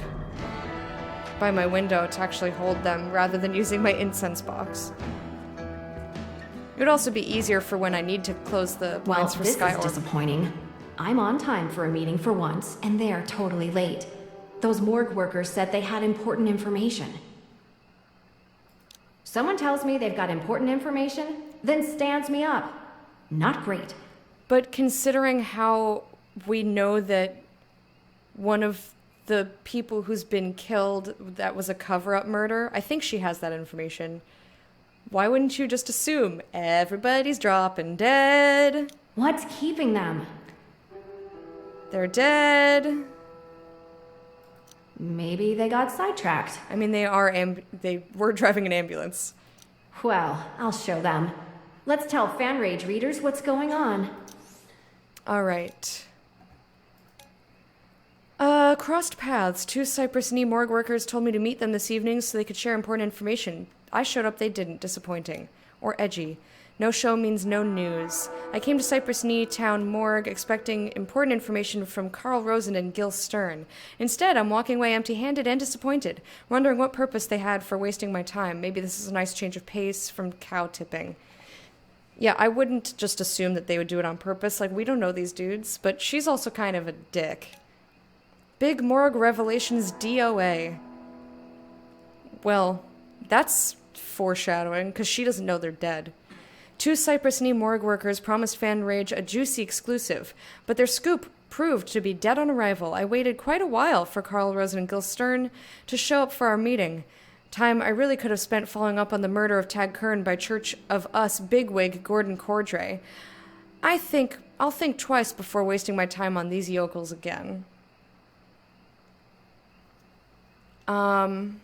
by my window to actually hold them rather than using my incense box. It would also be easier for when I need to close the blinds for Sky Orb. This is disappointing. I'm on time for a meeting for once, and they're totally late. Those morgue workers said they had important information. Someone tells me they've got important information, then stands me up. Not great. But considering how we know that one of the people who's been killed, that was a cover-up murder, I think she has that information. Why wouldn't you just assume everybody's dropping dead? What's keeping them? They're dead. Maybe they got sidetracked. I mean, they were driving an ambulance. Well, I'll show them. Let's tell Fan Rage readers what's going on. All right. Crossed paths. 2 Cypress Knee morgue workers told me to meet them this evening so they could share important information. I showed up, they didn't. Disappointing. Or edgy. No show means no news. I came to Cypress Knee Town Morgue expecting important information from Carl Rosen and Gil Stern. Instead, I'm walking away empty-handed and disappointed, wondering what purpose they had for wasting my time. Maybe this is a nice change of pace from cow tipping. Yeah, I wouldn't just assume that they would do it on purpose. Like, we don't know these dudes, but she's also kind of a dick. Big Morgue Revelations DOA. Well, that's foreshadowing, because she doesn't know they're dead. 2 Cypress Knee morgue workers promised Fan Rage a juicy exclusive, but their scoop proved to be dead on arrival. I waited quite a while for Carl Rosen and Gil Stern to show up for our meeting. Time I really could have spent following up on the murder of Tag Kern by Church of Us bigwig Gordon Cordray. I'll think twice before wasting my time on these yokels again. I'm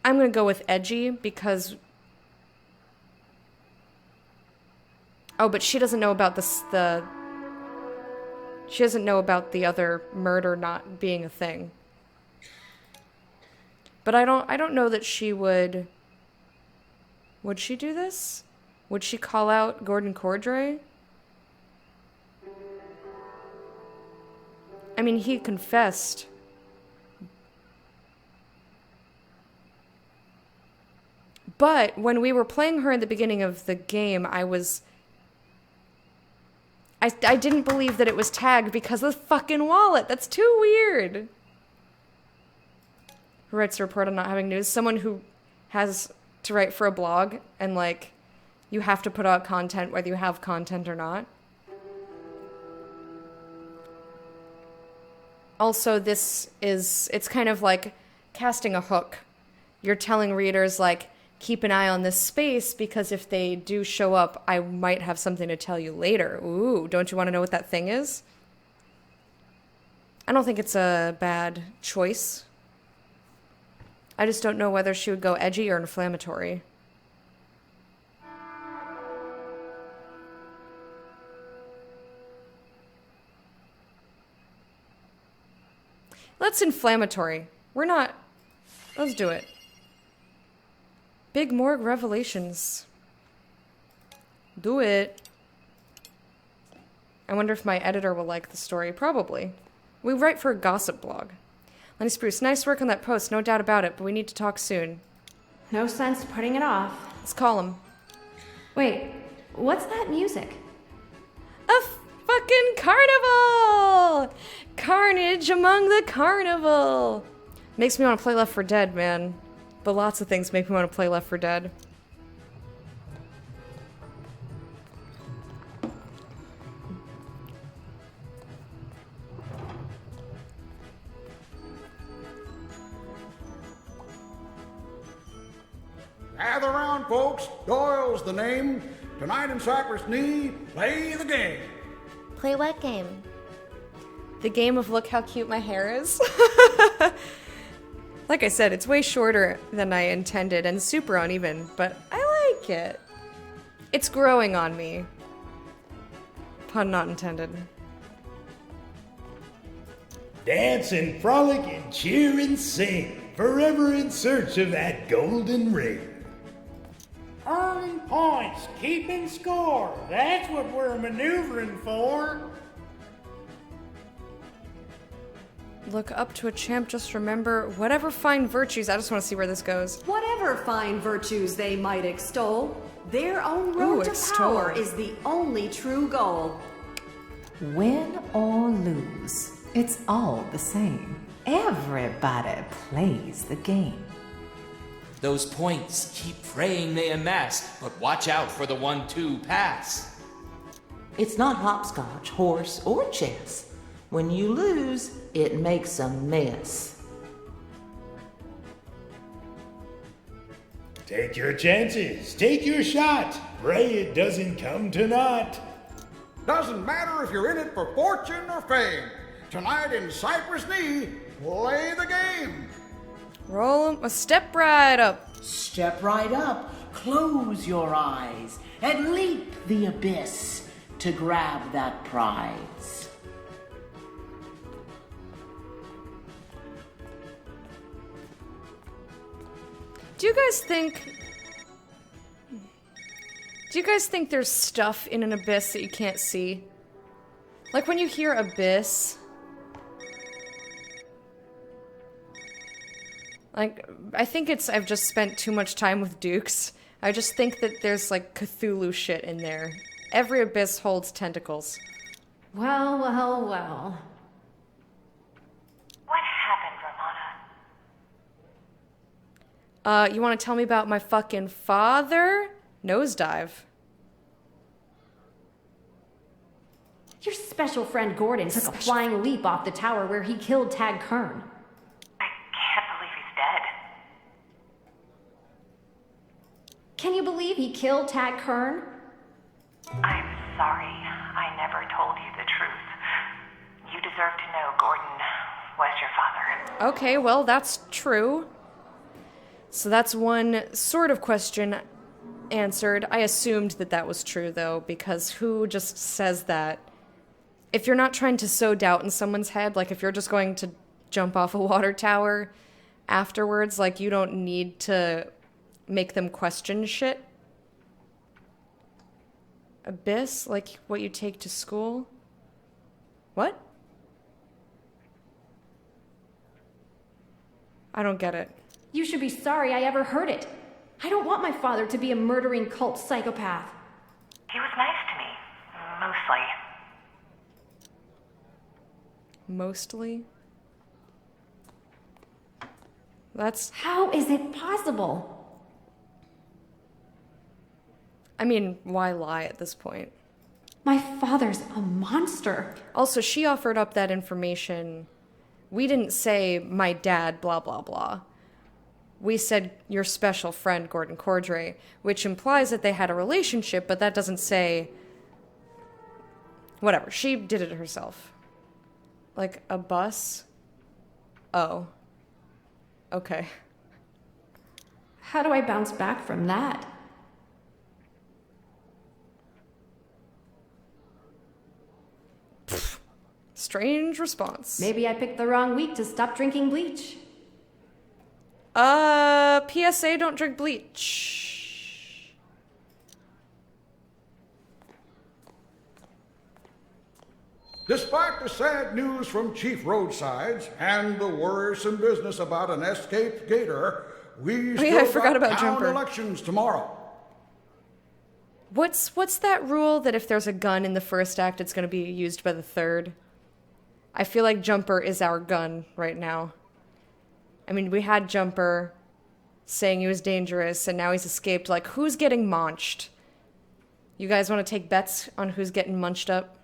gonna go with edgy because... Oh, but she doesn't know about she doesn't know about the other murder not being a thing. But I don't know that she would... Would she do this? Would she call out Gordon Cordray? I mean, he confessed. But when we were playing her in the beginning of the game, I didn't believe that it was tagged because of the fucking wallet. That's too weird. Who writes a report on not having news? Someone who has to write for a blog and, like, you have to put out content whether you have content or not. Also, it's kind of like casting a hook. You're telling readers, like, keep an eye on this space because if they do show up, I might have something to tell you later. Ooh, don't you want to know what that thing is? I don't think it's a bad choice. I just don't know whether she would go edgy or inflammatory. Let's inflammatory. Let's do it. Big Morgue Revelations. Do it. I wonder if my editor will like the story. Probably. We write for a gossip blog. Lenny Spruce, nice work on that post, no doubt about it, but we need to talk soon. No sense putting it off. Let's call him. Wait, what's that music? A fucking carnival! Carnage among the carnival! Makes me want to play Left 4 Dead, man. But lots of things make me want to play Left 4 Dead. Gather round, folks. Doyle's the name. Tonight in Cypress Knee, play the game. Play what game? The game of look how cute my hair is? Like I said, it's way shorter than I intended and super uneven, but I like it. It's growing on me. Pun not intended. Dance and frolic and cheer and sing, forever in search of that golden ring. Earning points, keeping score. That's what we're maneuvering for. Look up to a champ, just remember, whatever fine virtues, I just want to see where this goes. Whatever fine virtues they might extol, their own road to power is the only true goal. Win or lose, it's all the same. Everybody plays the game. Those points, keep praying they amass, but watch out for the 1-2 pass. It's not hopscotch, horse, or chess. When you lose, it makes a mess. Take your chances, take your shot. Pray it doesn't come to naught. Doesn't matter if you're in it for fortune or fame. Tonight in Cypress Knee, play the game. Roll 'em, step right up. Step right up, close your eyes, and leap the abyss to grab that prize. Do you guys think there's stuff in an abyss that you can't see? Like when you hear abyss, like, I think I've just spent too much time with Dukes. I just think that there's like Cthulhu shit in there. Every abyss holds tentacles. Well, well, well. What happened, Ramona? You want to tell me about my fucking father? Nosedive. Your special friend Gordon took a flying leap off the tower where he killed Tag Kern. I can't believe he's dead. Can you believe he killed Tag Kern? I'm sorry. I never told you the truth. You deserve to know Gordon was your father. Okay, well, that's true. So that's one sort of question answered. I assumed that was true, though, because who just says that? If you're not trying to sow doubt in someone's head, like if you're just going to jump off a water tower afterwards, like you don't need to make them question shit. Abyss, like what you take to school? What? I don't get it. You should be sorry I ever heard it. I don't want my father to be a murdering cult psychopath. He was nice to me. Mostly. Mostly? That's... How is it possible? I mean, why lie at this point? My father's a monster. Also, she offered up that information. We didn't say, my dad, blah, blah, blah. We said, your special friend, Gordon Cordray, which implies that they had a relationship, but that doesn't say... Whatever, she did it herself. Like, a bus? Oh. Okay. How do I bounce back from that? Strange response. Maybe I picked the wrong week to stop drinking bleach. PSA, don't drink bleach. Despite the sad news from Chief Roadsides and the worrisome business about an escaped gator, we still forgot about town Jumper. elections tomorrow. What's that rule that if there's a gun in the first act, it's going to be used by the third? I feel like Jumper is our gun right now. I mean, we had Jumper saying he was dangerous, and now he's escaped. Like, who's getting munched? You guys want to take bets on who's getting munched up?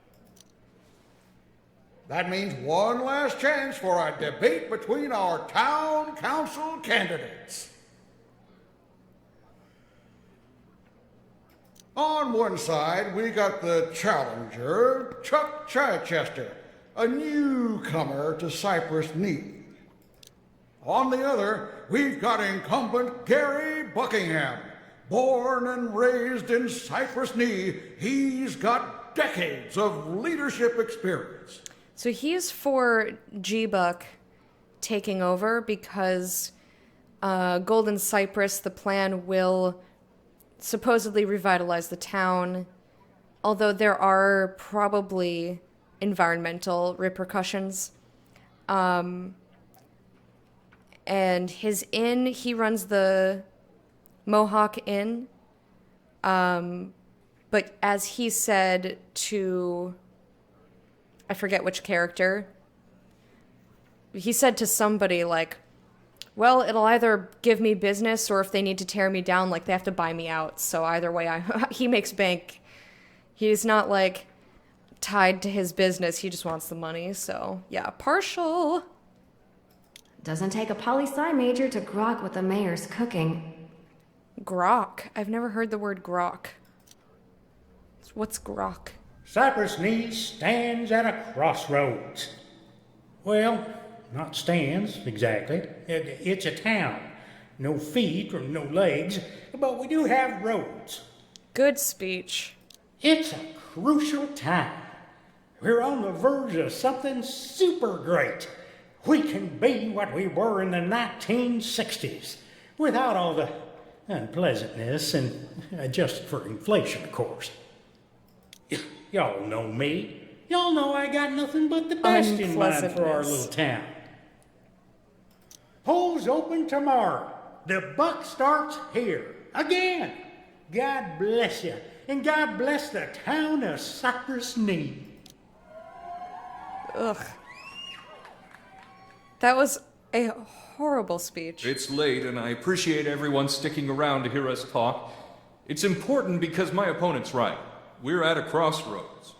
That means one last chance for a debate between our town council candidates. On one side, we got the challenger, Chuck Chichester, a newcomer to Cypress Knee. On the other, we've got incumbent Gary Buckingham. Born and raised in Cypress Knee, he's got decades of leadership experience. So he's for G-Buck taking over because Golden Cypress, the plan will supposedly revitalize the town, although there are probably environmental repercussions. And his inn, he runs the Mohawk Inn. But as he said to, I forget which character, he said to somebody like, well, it'll either give me business or if they need to tear me down, like they have to buy me out. So either way, he makes bank. He's not like tied to his business. He just wants the money. So yeah, partial. Doesn't take a poli-sci major to grok what the mayor's cooking. Grok? I've never heard the word grok. What's grok? Cypress Knee stands at a crossroads. Well, not stands, exactly. It's a town. No feet or no legs, but we do have roads. Good speech. It's a crucial time. We're on the verge of something super great. We can be what we were in the 1960s, without all the unpleasantness and adjusted for inflation, of course. Y'all know me. Y'all know I got nothing but the best in mind for our little town. Polls open tomorrow. The buck starts here. Again. God bless you. And God bless the town of Cypress Knee. Ugh. That was a horrible speech. It's late, and I appreciate everyone sticking around to hear us talk. It's important because my opponent's right. We're at a crossroads.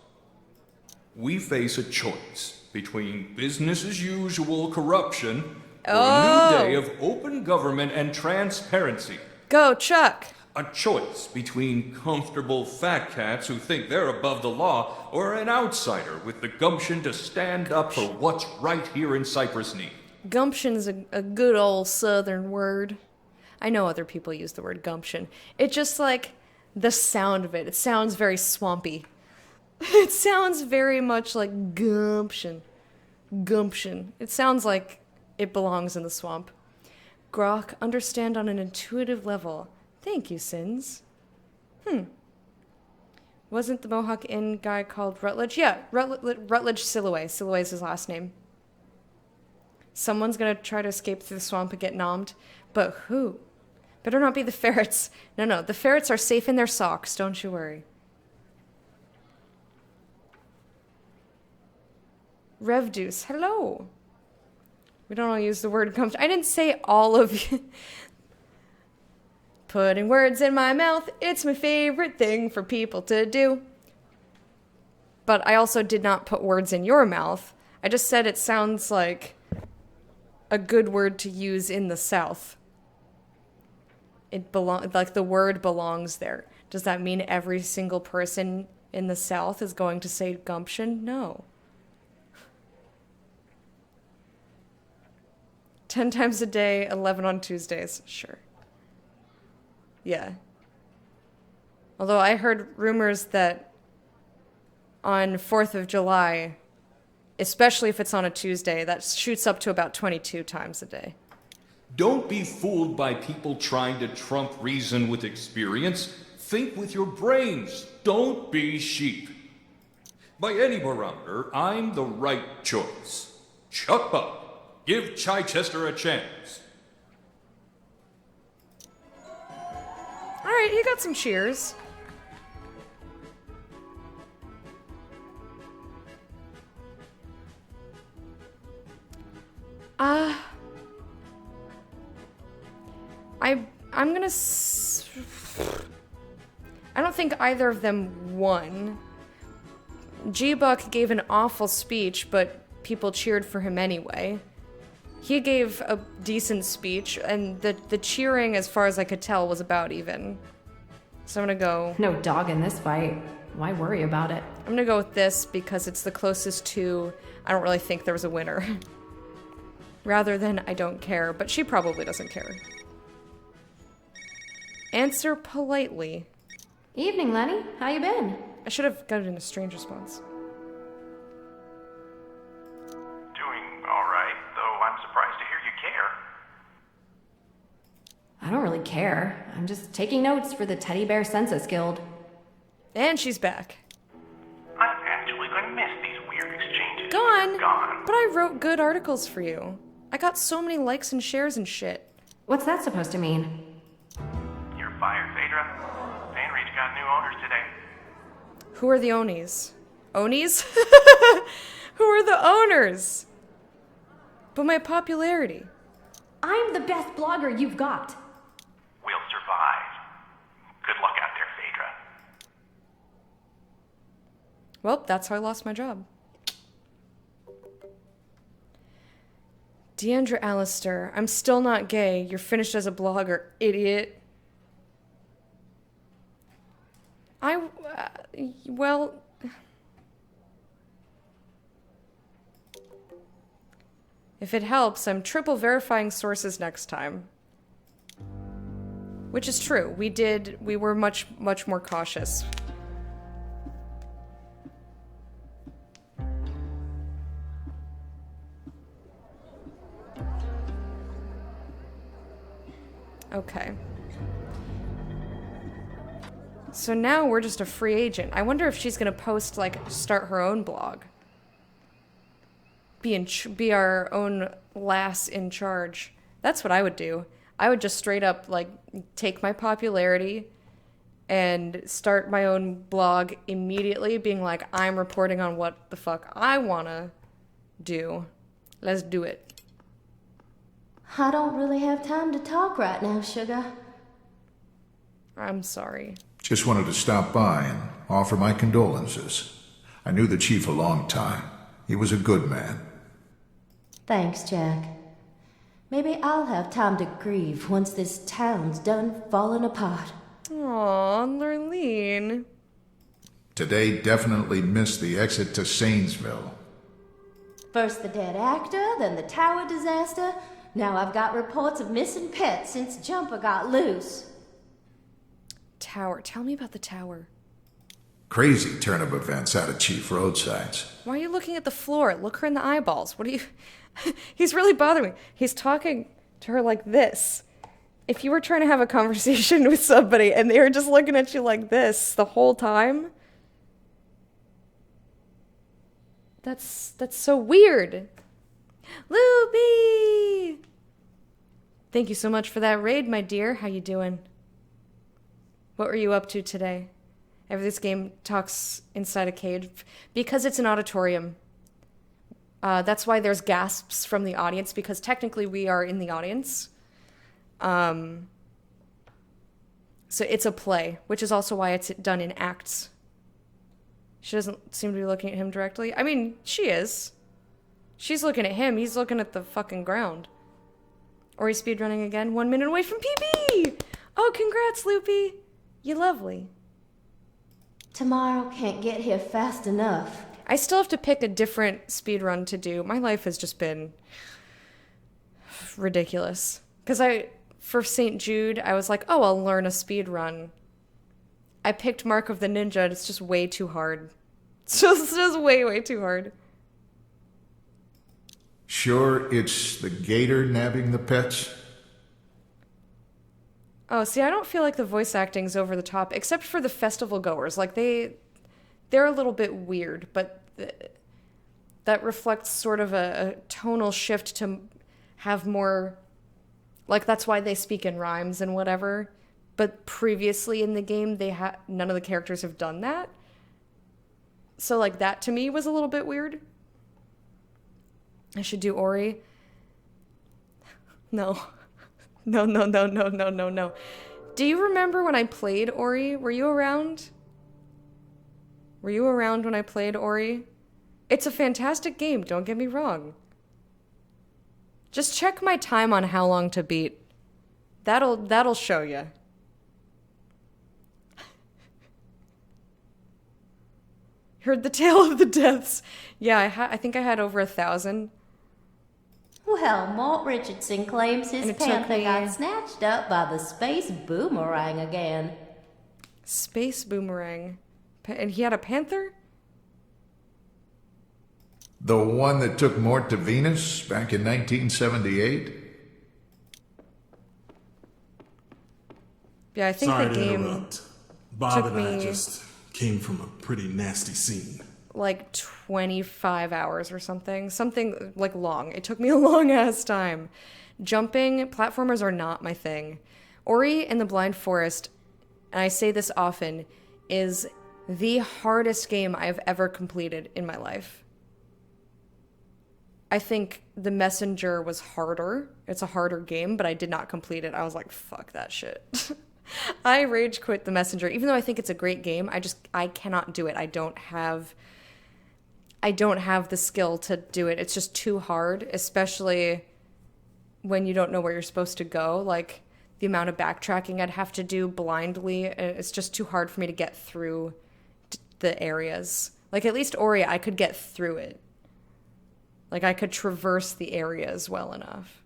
We face a choice between business as usual corruption or a new day of open government and transparency. Go, Chuck! A choice between comfortable fat cats who think they're above the law or an outsider with the gumption to stand up for what's right here in Cypress Knee. Gumption's a good old southern word. I know other people use the word gumption. It just like the sound of it. It sounds very swampy. It sounds very much like gumption. Gumption. It sounds like it belongs in the swamp. Grok, understand on an intuitive level. Thank you, Sins. Wasn't the Mohawk Inn guy called Rutledge? Yeah, Rutledge Silhouette. Silhouette's his last name. Someone's gonna try to escape through the swamp and get nommed. But who? Better not be the ferrets. No, the ferrets are safe in their socks, don't you worry. Revdeuce, hello. We don't all use the word comfort. I didn't say all of you. Putting words in my mouth, it's my favorite thing for people to do. But I also did not put words in your mouth. I just said it sounds like a good word to use in the South. Like the word belongs there. Does that mean every single person in the South is going to say gumption? No. 10 times a day, 11 on Tuesdays. Sure. Yeah. Although I heard rumors that on 4th of July, especially if it's on a Tuesday, that shoots up to about 22 times a day. Don't be fooled by people trying to trump reason with experience. Think with your brains. Don't be sheep. By any barometer, I'm the right choice. Chuck Buck. Give Chichester a chance. All right, he got some cheers. I'm gonna I don't think either of them won. G-Buck gave an awful speech, but people cheered for him anyway. He gave a decent speech, and the cheering, as far as I could tell, was about even. So I'm gonna go... No dog in this fight. Why worry about it? I'm gonna go with this because it's the closest to... I don't really think there was a winner. Rather than I don't care, but she probably doesn't care. Answer politely. Evening, Lenny. How you been? I should have gotten a strange response. I don't really care. I'm just taking notes for the Teddy Bear Census Guild. And she's back. I'm actually going to miss these weird exchanges. Gone. Gone. But I wrote good articles for you. I got so many likes and shares and shit. What's that supposed to mean? You're fired, Phaedra. Vanreach got new owners today. Who are the Onis? Onis? Who are the owners? But my popularity. I'm the best blogger you've got. We'll survive. Good luck out there, Phaedra. Well, that's how I lost my job. Deandra Allister, I'm still not gay. You're finished as a blogger, idiot. Well... If it helps, I'm triple verifying sources next time. Which is true. We were much more cautious. Okay. So now we're just a free agent. I wonder if she's gonna post, like, start her own blog. Be our own lass in charge. That's what I would do. I would just straight up, like, take my popularity and start my own blog immediately, being like, I'm reporting on what the fuck I wanna do. Let's do it. I don't really have time to talk right now, sugar. I'm sorry. Just wanted to stop by and offer my condolences. I knew the chief a long time. He was a good man. Thanks, Jack. Maybe I'll have time to grieve once this town's done falling apart. Aw, Lurleen. Today definitely missed the exit to Sanesville. First the dead actor, then the tower disaster. Now I've got reports of missing pets since Jumper got loose. Tower. Tell me about the tower. Crazy turn of events out of Chief Roadsides. Why are you looking at the floor? Look her in the eyeballs. What are you... He's really bothering me. He's talking to her like this. If you were trying to have a conversation with somebody and they were just looking at you like this the whole time... That's so weird. Luby! Thank you so much for that raid, my dear. How you doing? What were you up to today? This game talks inside a cage because it's an auditorium. That's why there's gasps from the audience, because technically we are in the audience. So it's a play, which is also why it's done in acts. She doesn't seem to be looking at him directly. I mean, she is. She's looking at him. He's looking at the fucking ground. Ori speedrunning again. 1 minute away from PB! Oh, congrats, Loopy. You lovely. Tomorrow can't get here fast enough. I still have to pick a different speedrun to do. My life has just been ridiculous. Because for St. Jude, I was like, oh, I'll learn a speedrun. I picked Mark of the Ninja, and it's just way too hard. It's just way, way too hard. Sure, it's the gator nabbing the pets? Oh, see, I don't feel like the voice acting's over the top, except for the festival goers. Like, they're a little bit weird, but that reflects sort of a tonal shift to have more... Like, that's why they speak in rhymes and whatever. But previously in the game, none of the characters have done that. So, like, that to me was a little bit weird. I should do Ori. No. No. Do you remember when I played Ori? Were you around? Were you around when I played Ori? It's a fantastic game, don't get me wrong. Just check my time on how long to beat. That'll show you. Heard the tale of the deaths. Yeah, I think I had over 1,000. Well, Mort Richardson claims his panther got snatched up by the space boomerang again. Space boomerang? And he had a panther? The one that took Mort to Venus back in 1978? Yeah, I think Sorry the to game interrupt. Bob took and I me just came from a pretty nasty scene. like 25 hours or something. Something like long. It took me a long ass time. Jumping, platformers are not my thing. Ori and the Blind Forest, and I say this often, is the hardest game I've ever completed in my life. I think The Messenger was harder. It's a harder game, but I did not complete it. I was like, fuck that shit. I rage quit The Messenger. Even though I think it's a great game, I cannot do it. I don't have the skill to do it. It's just too hard, especially when you don't know where you're supposed to go. Like, the amount of backtracking I'd have to do blindly, it's just too hard for me to get through the areas. Like, at least Ori, I could get through it. Like, I could traverse the areas well enough.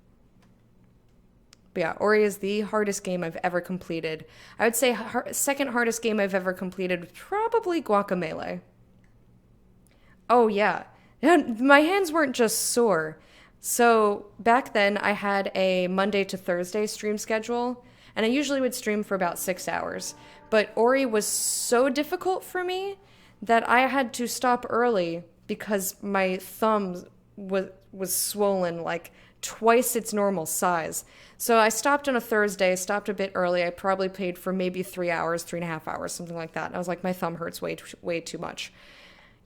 But yeah, Ori is the hardest game I've ever completed. I would say second hardest game I've ever completed, probably Guacamelee. Oh, yeah. My hands weren't just sore. So back then, I had a Monday to Thursday stream schedule, and I usually would stream for about 6 hours. But Ori was so difficult for me that I had to stop early because my thumb was swollen like twice its normal size. So I stopped on a Thursday, stopped a bit early. I probably played for maybe 3 hours, 3.5 hours, something like that. And I was like, my thumb hurts way too much.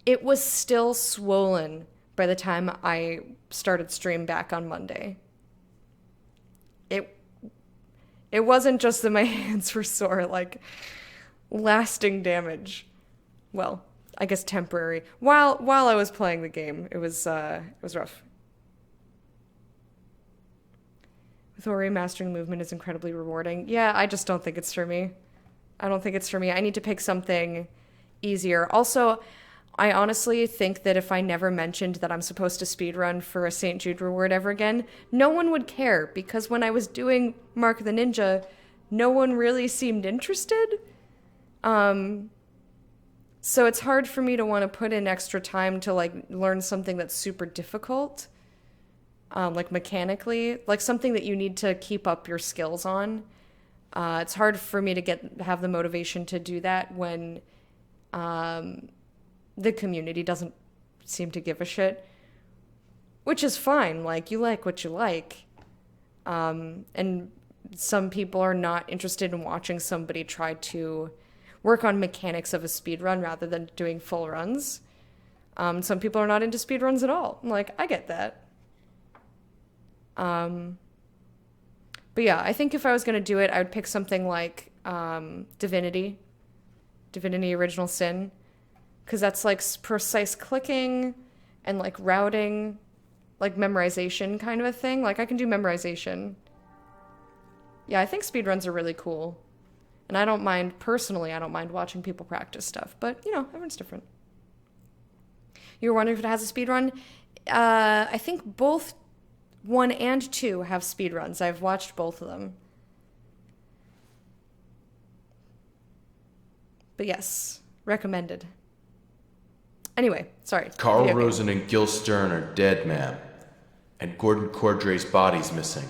It was still swollen by the time I started stream back on Monday. It wasn't just that my hands were sore, like lasting damage. Well, I guess temporary. While I was playing the game, it was rough. With Ori, mastering movement is incredibly rewarding. Yeah, I just don't think it's for me. I don't think it's for me. I need to pick something easier. Also, I honestly think that if I never mentioned that I'm supposed to speedrun for a St. Jude reward ever again, no one would care, because when I was doing Mark of the Ninja, no one really seemed interested. So it's hard for me to want to put in extra time to like learn something that's super difficult. Like mechanically, like something that you need to keep up your skills on. It's hard for me to have the motivation to do that when the community doesn't seem to give a shit, which is fine. Like, you like what you like. And some people are not interested in watching somebody try to work on mechanics of a speed run rather than doing full runs. Some people are not into speed runs at all. I'm like, I get that. But yeah, I think if I was going to do it, I would pick something like Divinity Original Sin, because that's like precise clicking and like routing, like memorization kind of a thing. Like I can do memorization. Yeah, I think speedruns are really cool. And I don't mind watching people practice stuff, but you know, everyone's different. You were wondering if it has a speedrun? I think both 1 and 2 have speedruns. I've watched both of them. But yes, recommended. Anyway, sorry. Carl Video game. Rosen and Gil Stern are dead, ma'am. And Gordon Cordray's body's missing.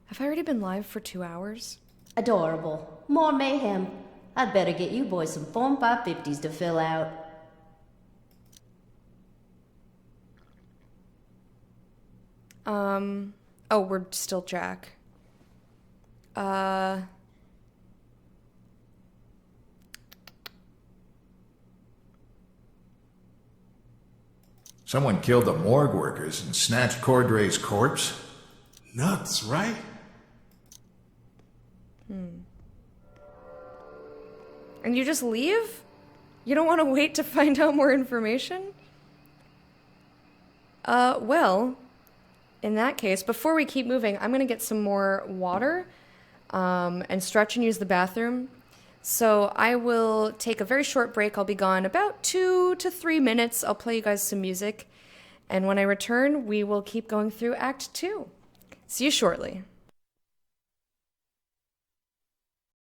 Have I already been live for 2 hours? Adorable. More mayhem. I'd better get you boys some Form 550s to fill out. Oh, we're still Jack. Someone killed the morgue workers and snatched Cordray's corpse? Nuts, right? And you just leave? You don't want to wait to find out more information? Well, in that case, before we keep moving, I'm going to get some more water and stretch and use the bathroom. So I will take a very short break. I'll be gone about 2 to 3 minutes. I'll play you guys some music. And when I return, we will keep going through Act 2. See you shortly.